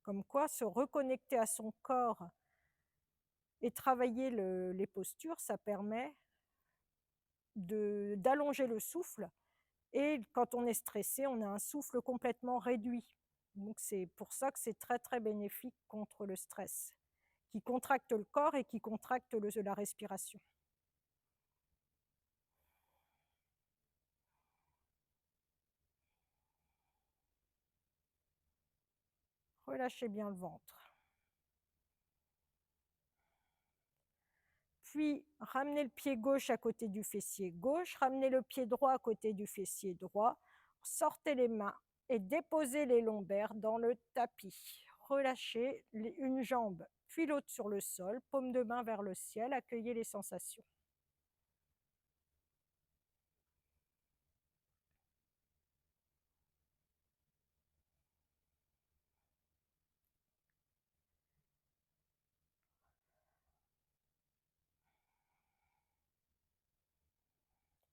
Comme quoi, se reconnecter à son corps et travailler les postures, ça permet d'allonger le souffle. Et quand on est stressé, on a un souffle complètement réduit. Donc c'est pour ça que c'est très très bénéfique contre le stress, qui contracte le corps et qui contracte la respiration. Relâchez bien le ventre. Puis ramenez le pied gauche à côté du fessier gauche, ramenez le pied droit à côté du fessier droit, sortez les mains et déposez les lombaires dans le tapis. Relâchez une jambe puis l'autre sur le sol, paume de main vers le ciel, accueillez les sensations.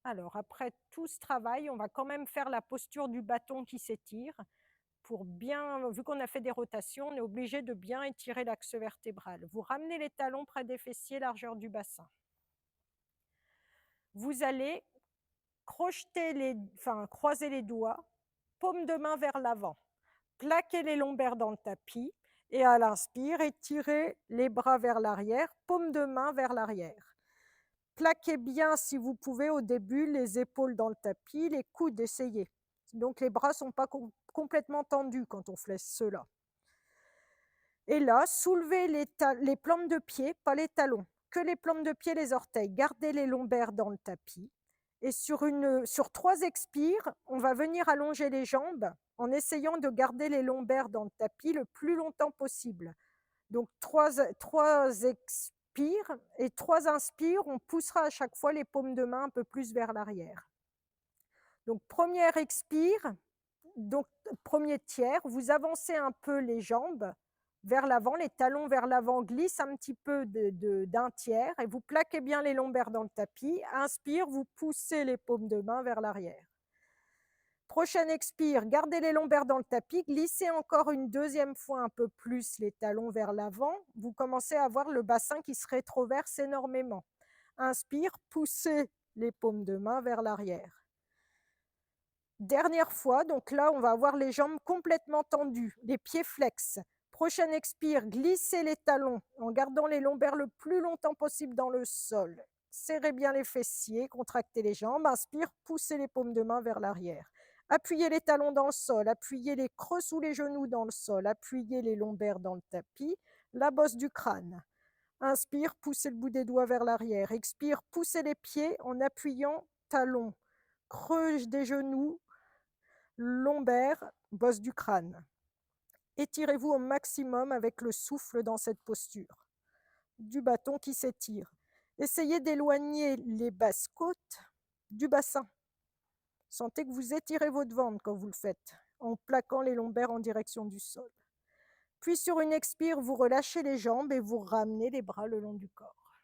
Alors, après tout ce travail, on va quand même faire la posture du bâton qui s'étire pour bien, vu qu'on a fait des rotations, on est obligé de bien étirer l'axe vertébral. Vous ramenez les talons près des fessiers, largeur du bassin. Vous allez croiser les doigts, paume de main vers l'avant, plaquez les lombaires dans le tapis et à l'inspire, étirez les bras vers l'arrière, paume de main vers l'arrière. Plaquez bien, si vous pouvez, au début, les épaules dans le tapis, les coudes, essayez. Donc les bras ne sont pas complètement tendus quand on fait cela. Et là, soulevez les plantes de pied, pas les talons, que les plantes de pied, les orteils. Gardez les lombaires dans le tapis. Et sur 3 expires, on va venir allonger les jambes en essayant de garder les lombaires dans le tapis le plus longtemps possible. Donc 3 expires et 3 inspires, on poussera à chaque fois les paumes de main un peu plus vers l'arrière. Donc première expire, donc premier tiers, vous avancez un peu les jambes vers l'avant, les talons vers l'avant glissent un petit peu d'un tiers et vous plaquez bien les lombaires dans le tapis. Inspire, vous poussez les paumes de main vers l'arrière. Prochaine expire, gardez les lombaires dans le tapis, glissez encore une deuxième fois un peu plus les talons vers l'avant. Vous commencez à voir le bassin qui se rétroverse énormément. Inspire, poussez les paumes de main vers l'arrière. Dernière fois, donc là, on va avoir les jambes complètement tendues, les pieds flex. Prochaine expire, glissez les talons en gardant les lombaires le plus longtemps possible dans le sol. Serrez bien les fessiers, contractez les jambes. Inspire, poussez les paumes de main vers l'arrière. Appuyez les talons dans le sol, appuyez les creux sous les genoux dans le sol, appuyez les lombaires dans le tapis, la bosse du crâne. Inspire, poussez le bout des doigts vers l'arrière. Expire, poussez les pieds en appuyant talons, creux des genoux, lombaire, bosse du crâne. Étirez-vous au maximum avec le souffle dans cette posture. Du bâton qui s'étire. Essayez d'éloigner les basses côtes du bassin. Sentez que vous étirez votre ventre quand vous le faites, en plaquant les lombaires en direction du sol. Puis sur une expire, vous relâchez les jambes et vous ramenez les bras le long du corps.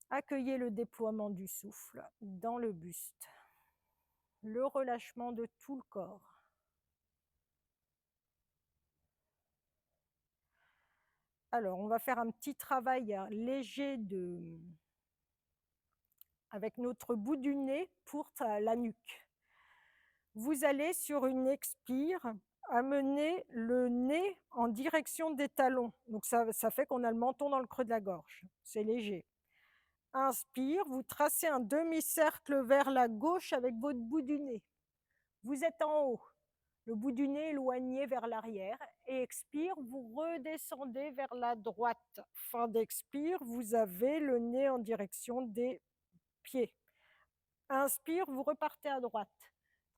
Accueillez le déploiement du souffle dans le buste, le relâchement de tout le corps. Alors, on va faire un petit travail léger avec notre bout du nez pour la nuque. Vous allez, sur une expire, amener le nez en direction des talons. Donc, ça fait qu'on a le menton dans le creux de la gorge. C'est léger. Inspire, vous tracez un demi-cercle vers la gauche avec votre bout du nez. Vous êtes en haut, le bout du nez éloigné vers l'arrière. Et expire, vous redescendez vers la droite. Fin d'expire, vous avez le nez en direction des pieds. Inspire, vous repartez à droite.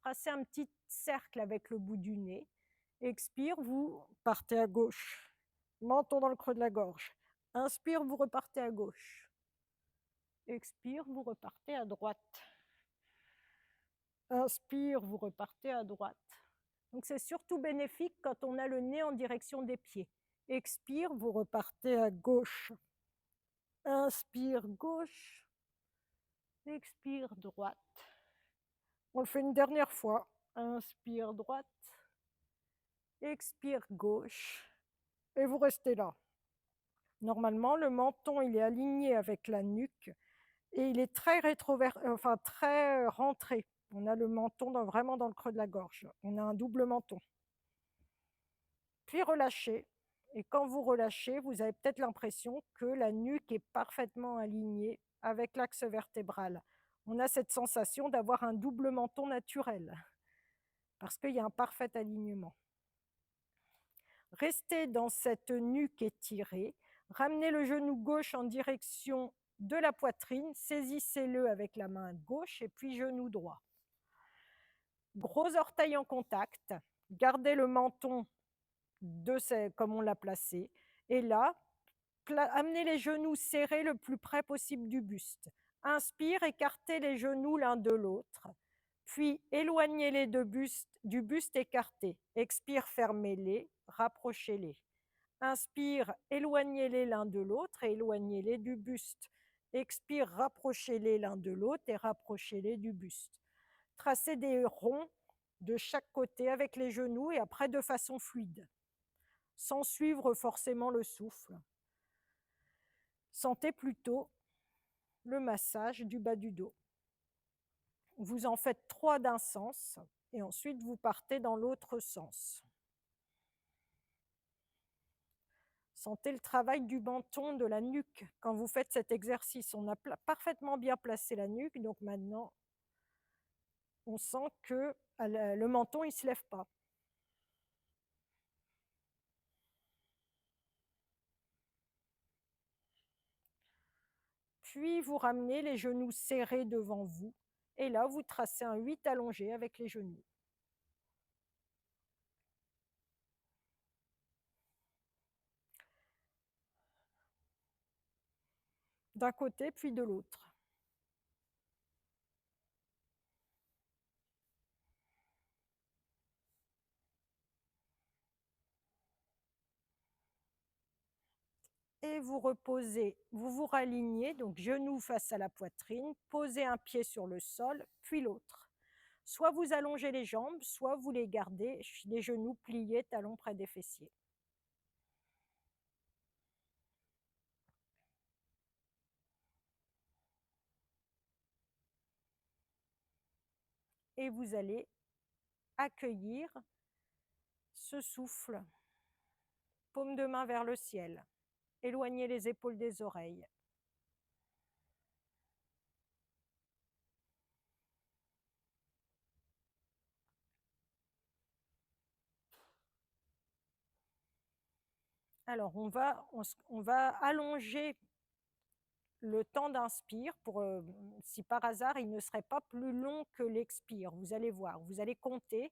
Tracez un petit cercle avec le bout du nez. Expire, vous partez à gauche. Menton dans le creux de la gorge. Inspire, vous repartez à gauche. Expire, vous repartez à droite. Inspire, vous repartez à droite. Donc c'est surtout bénéfique quand on a le nez en direction des pieds. Expire, vous repartez à gauche. Inspire, gauche. Expire, droite. On le fait une dernière fois. Inspire, droite. Expire, gauche. Et vous restez là. Normalement, le menton, il est aligné avec la nuque et il est très très rentré. On a le menton vraiment dans le creux de la gorge. On a un double menton. Puis relâchez. Et quand vous relâchez, vous avez peut-être l'impression que la nuque est parfaitement alignée avec l'axe vertébral. On a cette sensation d'avoir un double menton naturel parce qu'il y a un parfait alignement. Restez dans cette nuque étirée. Ramenez le genou gauche en direction de la poitrine. Saisissez-le avec la main gauche et puis genou droit. Gros orteil en contact. Gardez le menton comme on l'a placé. Et là, amenez les genoux serrés le plus près possible du buste. Inspire, écartez les genoux l'un de l'autre. Puis éloignez-les du buste écarté. Expire, fermez-les, rapprochez-les. Inspire, éloignez-les l'un de l'autre et éloignez-les du buste. Expire, rapprochez-les l'un de l'autre et rapprochez-les du buste. Tracez des ronds de chaque côté avec les genoux et après de façon fluide, sans suivre forcément le souffle. Sentez plutôt le massage du bas du dos. Vous en faites 3 d'un sens et ensuite vous partez dans l'autre sens. Sentez le travail du menton, de la nuque quand vous faites cet exercice. On a parfaitement bien placé la nuque, donc maintenant on sent que le menton il ne se lève pas. Puis vous ramenez les genoux serrés devant vous et là vous tracez un 8 allongé avec les genoux. D'un côté puis de l'autre. Et vous reposez, vous vous ralignez, donc genoux face à la poitrine, posez un pied sur le sol, puis l'autre. Soit vous allongez les jambes, soit vous les gardez, les genoux pliés, talons près des fessiers. et vous allez accueillir ce souffle. Paume de main vers le ciel. Éloignez les épaules des oreilles. Alors, on va allonger le temps d'inspire pour, si par hasard il ne serait pas plus long que l'expire. Vous allez voir, vous allez compter,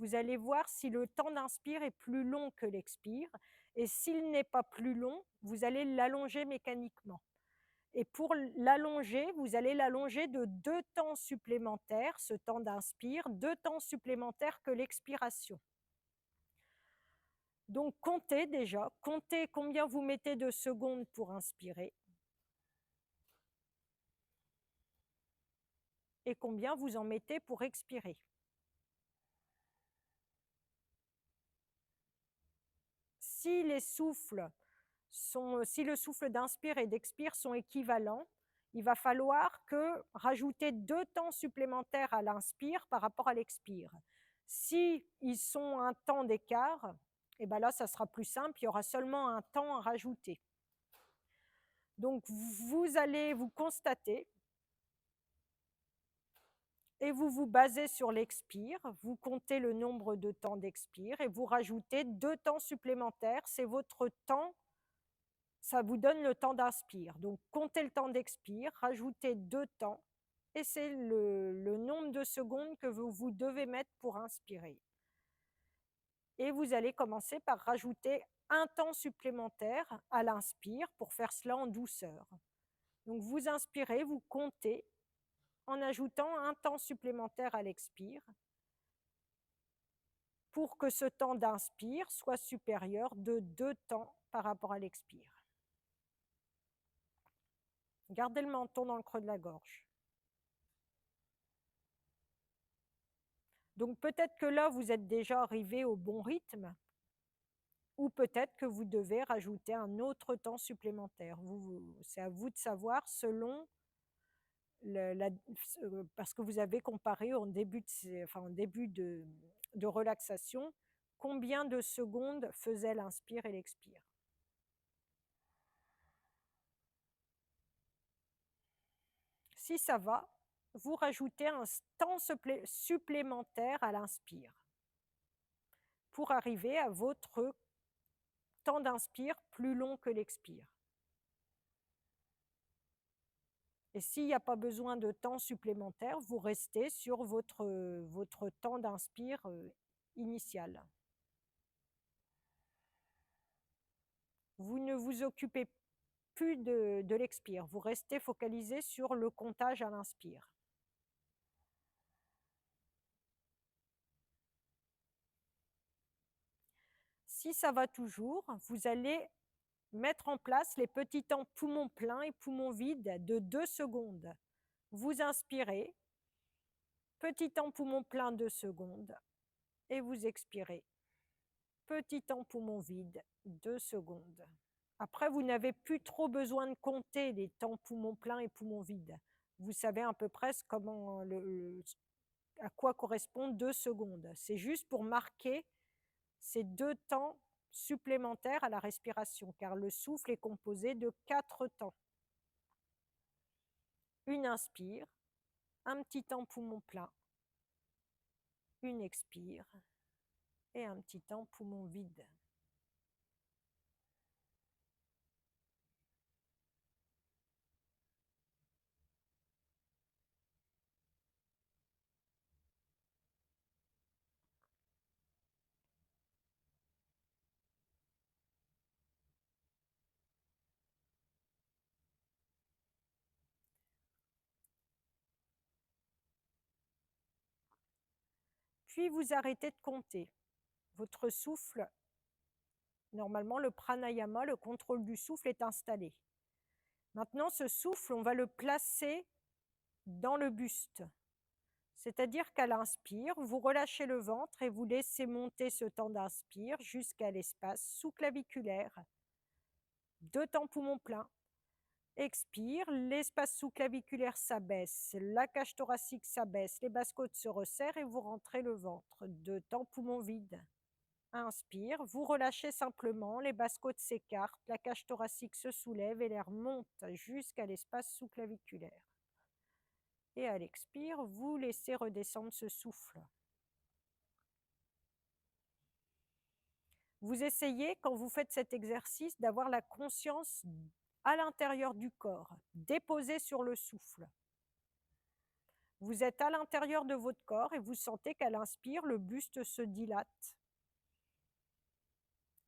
vous allez voir si le temps d'inspire est plus long que l'expire et s'il n'est pas plus long, vous allez l'allonger mécaniquement. Et pour l'allonger, vous allez l'allonger de 2 temps supplémentaires, ce temps d'inspire, 2 temps supplémentaires que l'expiration. Donc comptez déjà, comptez combien vous mettez de secondes pour inspirer et combien vous en mettez pour expirer. Si les souffles si le souffle d'inspire et d'expire sont équivalents, il va falloir rajouter 2 temps supplémentaires à l'inspire par rapport à l'expire. Si ils sont un temps d'écart, et ben là, ça sera plus simple, il y aura seulement un temps à rajouter. Donc, vous allez vous constater et vous vous basez sur l'expire, vous comptez le nombre de temps d'expire et vous rajoutez 2 temps supplémentaires, c'est votre temps, ça vous donne le temps d'inspire. Donc comptez le temps d'expire, rajoutez 2 temps et c'est le nombre de secondes que vous devez mettre pour inspirer. Et vous allez commencer par rajouter un temps supplémentaire à l'inspire pour faire cela en douceur. Donc vous inspirez, vous comptez en ajoutant un temps supplémentaire à l'expire pour que ce temps d'inspire soit supérieur de 2 temps par rapport à l'expire. Gardez le menton dans le creux de la gorge. Donc peut-être que là, vous êtes déjà arrivé au bon rythme, ou peut-être que vous devez rajouter un autre temps supplémentaire. C'est à vous de savoir selon parce que vous avez comparé en début de relaxation, combien de secondes faisait l'inspire et l'expire. Si ça va, vous rajoutez un temps supplémentaire à l'inspire pour arriver à votre temps d'inspire plus long que l'expire. Et s'il n'y a pas besoin de temps supplémentaire, vous restez sur votre temps d'inspire initial. Vous ne vous occupez plus de l'expire, vous restez focalisé sur le comptage à l'inspire. Si ça va toujours, vous allez mettre en place les petits temps poumon plein et poumon vide de 2 secondes. Vous inspirez, petit temps poumon plein 2 secondes et vous expirez. Petit temps poumon vide 2 secondes. Après, vous n'avez plus trop besoin de compter les temps poumon plein et poumon vide. Vous savez à peu près à quoi correspondent 2 secondes. C'est juste pour marquer ces 2 temps supplémentaires à la respiration, car le souffle est composé de 4 temps. Une inspire, un petit temps poumon plein, une expire et un petit temps poumon vide. Puis vous arrêtez de compter. Votre souffle, normalement le pranayama, le contrôle du souffle est installé. Maintenant, ce souffle, on va le placer dans le buste. C'est-à-dire qu'à l'inspire, vous relâchez le ventre et vous laissez monter ce temps d'inspire jusqu'à l'espace sous-claviculaire. 2 temps poumon plein. Expire, l'espace sous-claviculaire s'abaisse, la cage thoracique s'abaisse, les basses-côtes se resserrent et vous rentrez le ventre. 2 temps, poumon vide. Inspire, vous relâchez simplement, les basses-côtes s'écartent, la cage thoracique se soulève et l'air monte jusqu'à l'espace sous-claviculaire. Et à l'expire, vous laissez redescendre ce souffle. Vous essayez, quand vous faites cet exercice, d'avoir la conscience à l'intérieur du corps, déposée sur le souffle. Vous êtes à l'intérieur de votre corps et vous sentez qu'à l'inspire, le buste se dilate.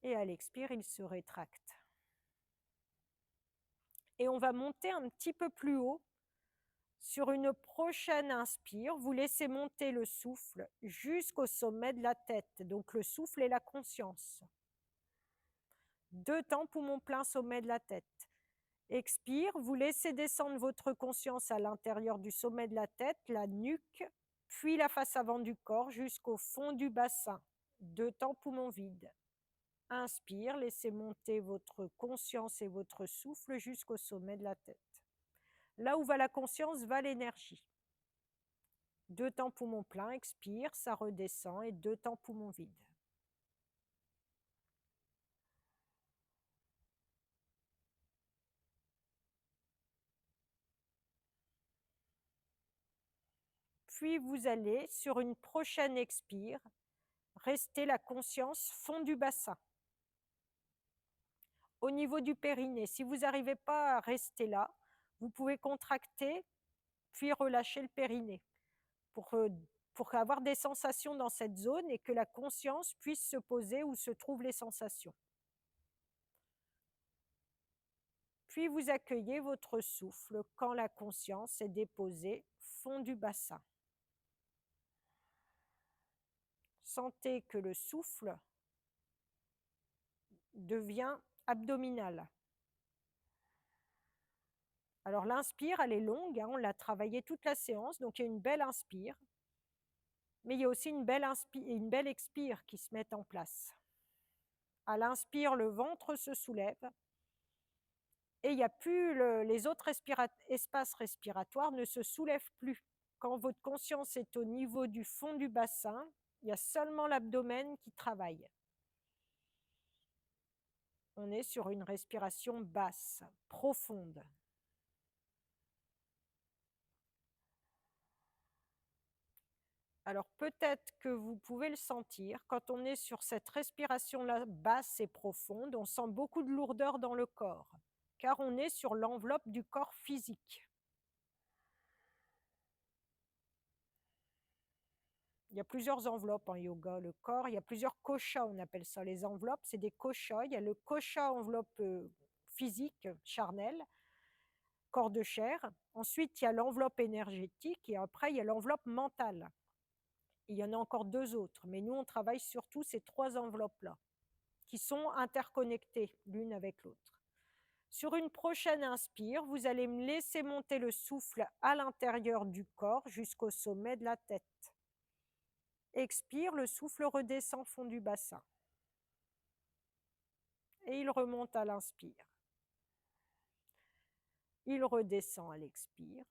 Et à l'expire, il se rétracte. Et on va monter un petit peu plus haut. Sur une prochaine inspire, vous laissez monter le souffle jusqu'au sommet de la tête. Donc le souffle et la conscience. 2 temps, poumon plein, sommet de la tête. Expire, vous laissez descendre votre conscience à l'intérieur du sommet de la tête, la nuque, puis la face avant du corps jusqu'au fond du bassin. 2 temps, poumon vide. Inspire, laissez monter votre conscience et votre souffle jusqu'au sommet de la tête. Là où va la conscience, va l'énergie. 2 temps, poumon plein, expire, ça redescend et 2 temps, poumon vide. Puis vous allez, sur une prochaine expire, rester la conscience fond du bassin. Au niveau du périnée, si vous n'arrivez pas à rester là, vous pouvez contracter, puis relâcher le périnée pour avoir des sensations dans cette zone et que la conscience puisse se poser où se trouvent les sensations. Puis vous accueillez votre souffle quand la conscience est déposée fond du bassin. Sentez que le souffle devient abdominal. Alors l'inspire, elle est longue, on l'a travaillé toute la séance, donc il y a une belle inspire, mais il y a aussi une belle expire qui se met en place. À l'inspire, le ventre se soulève et il n'y a plus les autres espaces respiratoires ne se soulèvent plus. Quand votre conscience est au niveau du fond du bassin, il y a seulement l'abdomen qui travaille. On est sur une respiration basse, profonde. Alors peut-être que vous pouvez le sentir, quand on est sur cette respiration-là basse et profonde, on sent beaucoup de lourdeur dans le corps, car on est sur l'enveloppe du corps physique. Il y a plusieurs enveloppes en yoga, le corps, il y a plusieurs koshas, on appelle ça les enveloppes, c'est des koshas. Il y a le kosha enveloppe physique, charnelle, corps de chair. Ensuite, il y a l'enveloppe énergétique et après, il y a l'enveloppe mentale. Il y en a encore 2 autres, mais nous, on travaille surtout ces 3 enveloppes-là, qui sont interconnectées l'une avec l'autre. Sur une prochaine inspire, vous allez me laisser monter le souffle à l'intérieur du corps jusqu'au sommet de la tête. Expire, le souffle redescend au fond du bassin. Et il remonte à l'inspire. Il redescend à l'expire.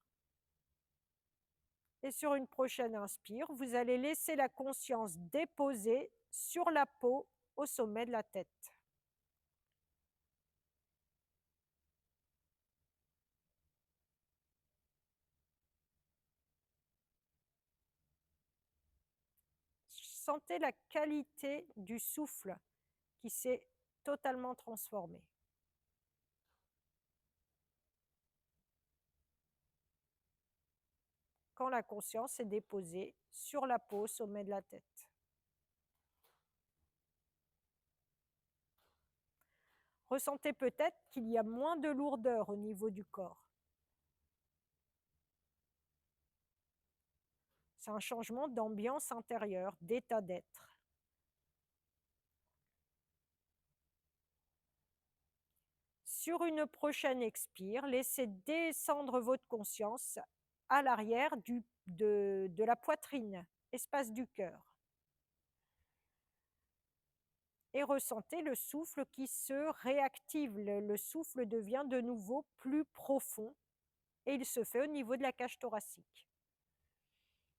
Et sur une prochaine inspire, vous allez laisser la conscience déposer sur la peau au sommet de la tête. Sentez la qualité du souffle qui s'est totalement transformé. Quand la conscience est déposée sur la peau au sommet de la tête. Ressentez peut-être qu'il y a moins de lourdeur au niveau du corps. C'est un changement d'ambiance intérieure, d'état d'être. Sur une prochaine expire, laissez descendre votre conscience à l'arrière de la poitrine, espace du cœur. Et ressentez le souffle qui se réactive. Le souffle devient de nouveau plus profond et il se fait au niveau de la cage thoracique.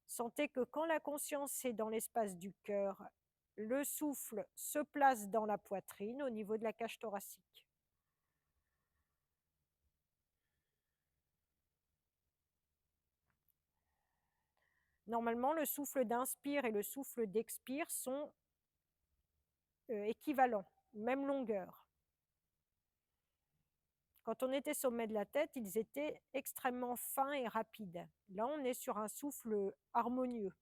Sentez que quand la conscience est dans l'espace du cœur, le souffle se place dans la poitrine au niveau de la cage thoracique. Normalement, le souffle d'inspire et le souffle d'expire sont équivalents, même longueur. Quand on était sommet de la tête, ils étaient extrêmement fins et rapides. Là, on est sur un souffle harmonieux.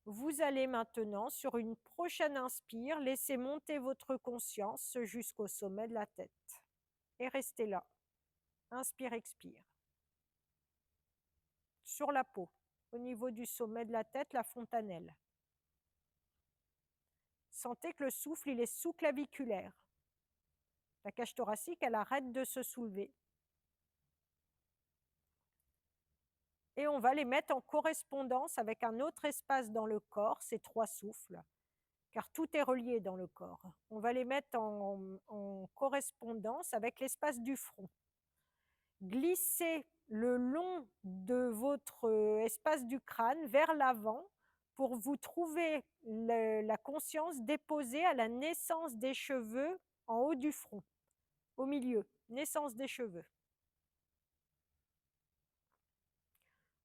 Vous allez maintenant, sur une prochaine inspire, laisser monter votre conscience jusqu'au sommet de la tête. Et restez là. Inspire, expire. Sur la peau, au niveau du sommet de la tête, la fontanelle. Sentez que le souffle, il est sous-claviculaire. La cage thoracique, elle arrête de se soulever. Et on va les mettre en correspondance avec un autre espace dans le corps, ces trois souffles, car tout est relié dans le corps. On va les mettre en correspondance avec l'espace du front. Glissez le long de votre espace du crâne vers l'avant pour vous trouver la conscience déposée à la naissance des cheveux en haut du front, au milieu, naissance des cheveux.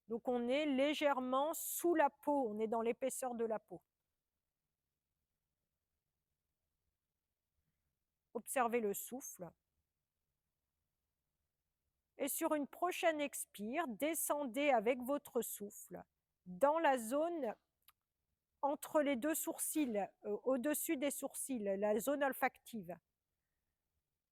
Donc on est légèrement sous la peau, on est dans l'épaisseur de la peau. Observez le souffle. Et sur une prochaine expire, descendez avec votre souffle dans la zone entre les deux sourcils, au-dessus des sourcils, la zone olfactive.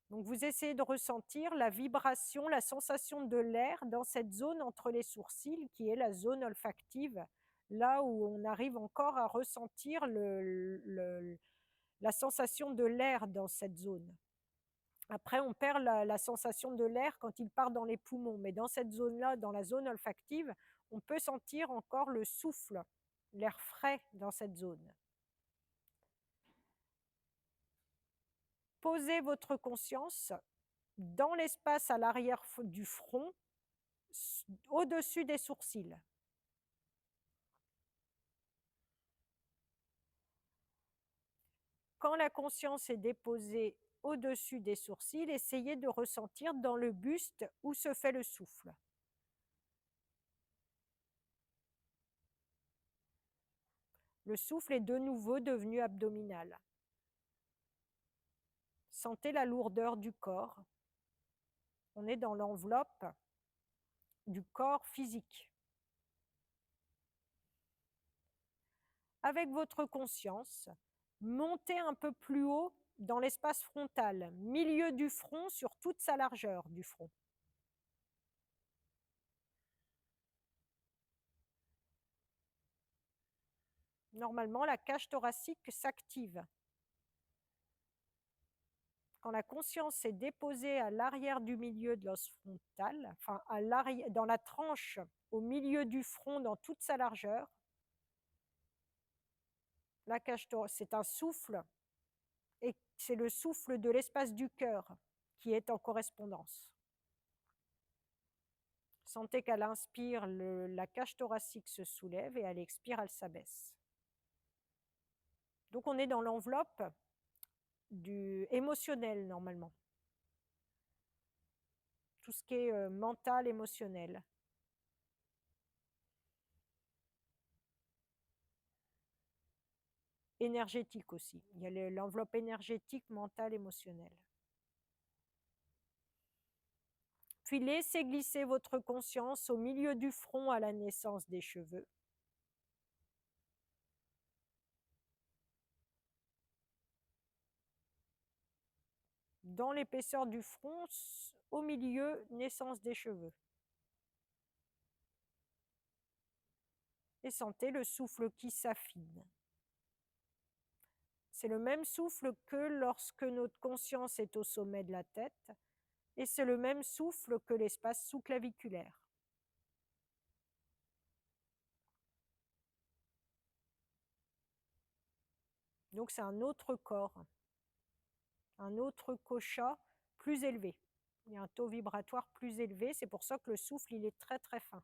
Donc vous essayez de ressentir la vibration, la sensation de l'air dans cette zone entre les sourcils qui est la zone olfactive, là où on arrive encore à ressentir la sensation de l'air dans cette zone. Après, on perd la sensation de l'air quand il part dans les poumons, mais dans cette zone-là, dans la zone olfactive, on peut sentir encore le souffle, l'air frais dans cette zone. Posez votre conscience dans l'espace à l'arrière du front, au-dessus des sourcils. Quand la conscience est déposée au-dessus des sourcils, essayez de ressentir dans le buste où se fait le souffle. Le souffle est de nouveau devenu abdominal. Sentez la lourdeur du corps. On est dans l'enveloppe du corps physique. Avec votre conscience, montez un peu plus haut dans l'espace frontal, milieu du front sur toute sa largeur du front. Normalement, la cage thoracique s'active. Quand la conscience est déposée à l'arrière du milieu de l'os frontal, enfin dans la tranche au milieu du front dans toute sa largeur, la cage thoracique, c'est un souffle et c'est le souffle de l'espace du cœur qui est en correspondance. Sentez qu'à l'inspire, la cage thoracique se soulève et à l'expire, elle s'abaisse. Donc on est dans l'enveloppe du émotionnel normalement. Tout ce qui est mental, émotionnel. Énergétique aussi. Il y a l'enveloppe énergétique, mentale, émotionnelle. Puis laissez glisser votre conscience au milieu du front à la naissance des cheveux. Dans l'épaisseur du front, au milieu, naissance des cheveux. Et sentez le souffle qui s'affine. C'est le même souffle que lorsque notre conscience est au sommet de la tête, et c'est le même souffle que l'espace sous-claviculaire. Donc c'est un autre corps, un autre kosha plus élevé. Il y a un taux vibratoire plus élevé, c'est pour ça que le souffle, il est très très fin.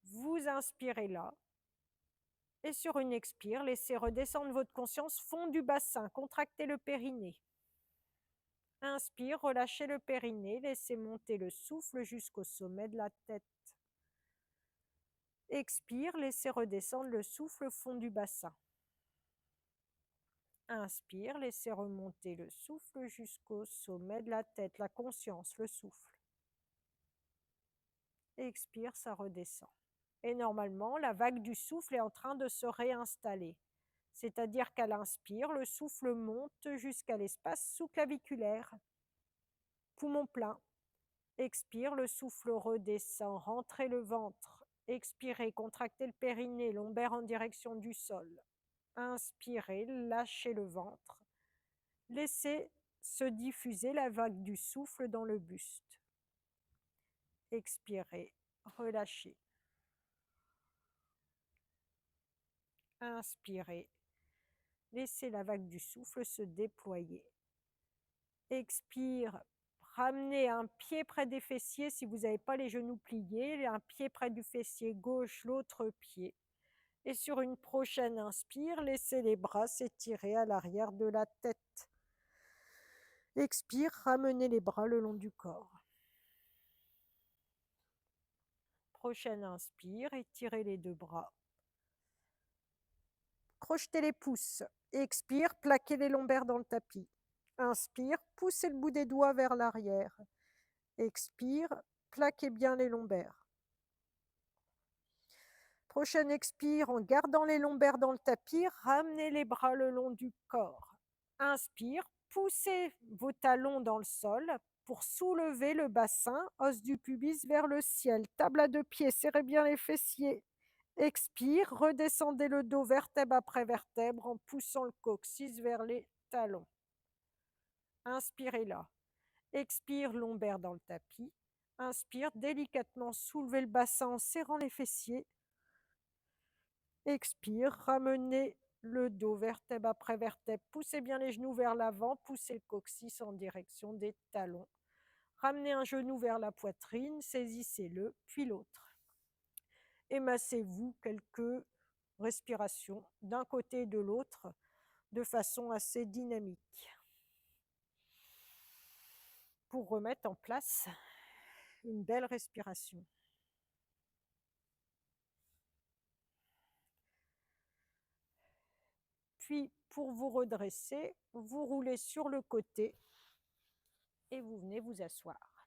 Vous inspirez là, et sur une expire, laissez redescendre votre conscience, fond du bassin, contractez le périnée. Inspire, relâchez le périnée, laissez monter le souffle jusqu'au sommet de la tête. Expire, laissez redescendre le souffle, fond du bassin. Inspire, laissez remonter le souffle jusqu'au sommet de la tête, la conscience, le souffle. Expire, ça redescend. Et normalement, la vague du souffle est en train de se réinstaller. C'est-à-dire qu'à l'inspire, le souffle monte jusqu'à l'espace sous-claviculaire. Poumon plein. Expire, le souffle redescend, rentrez le ventre. Expirez, contractez le périnée, lombaire en direction du sol. Inspirez, lâchez le ventre. Laissez se diffuser la vague du souffle dans le buste. Expirez, relâchez. Inspirez. Laissez la vague du souffle se déployer. Expire. Ramenez un pied près des fessiers si vous n'avez pas les genoux pliés, un pied près du fessier gauche, l'autre pied. Et sur une prochaine inspire, laissez les bras s'étirer à l'arrière de la tête. Expire, ramenez les bras le long du corps. Prochaine inspire, étirez les deux bras. Crochetez les pouces. Expire, plaquez les lombaires dans le tapis. Inspire, poussez le bout des doigts vers l'arrière. Expire, plaquez bien les lombaires. Prochaine expire, en gardant les lombaires dans le tapis, ramenez les bras le long du corps. Inspire, poussez vos talons dans le sol pour soulever le bassin, os du pubis vers le ciel. Table à deux pieds, serrez bien les fessiers. Expire, redescendez le dos vertèbre après vertèbre en poussant le coccyx vers les talons. Inspirez là. Expire, lombaire dans le tapis. Inspire, délicatement soulevez le bassin en serrant les fessiers. Expire, ramenez le dos vertèbre après vertèbre. Poussez bien les genoux vers l'avant, poussez le coccyx en direction des talons. Ramenez un genou vers la poitrine, saisissez-le, puis l'autre. Et massez-vous quelques respirations d'un côté et de l'autre de façon assez dynamique pour remettre en place une belle respiration. Puis, pour vous redresser, vous roulez sur le côté et vous venez vous asseoir.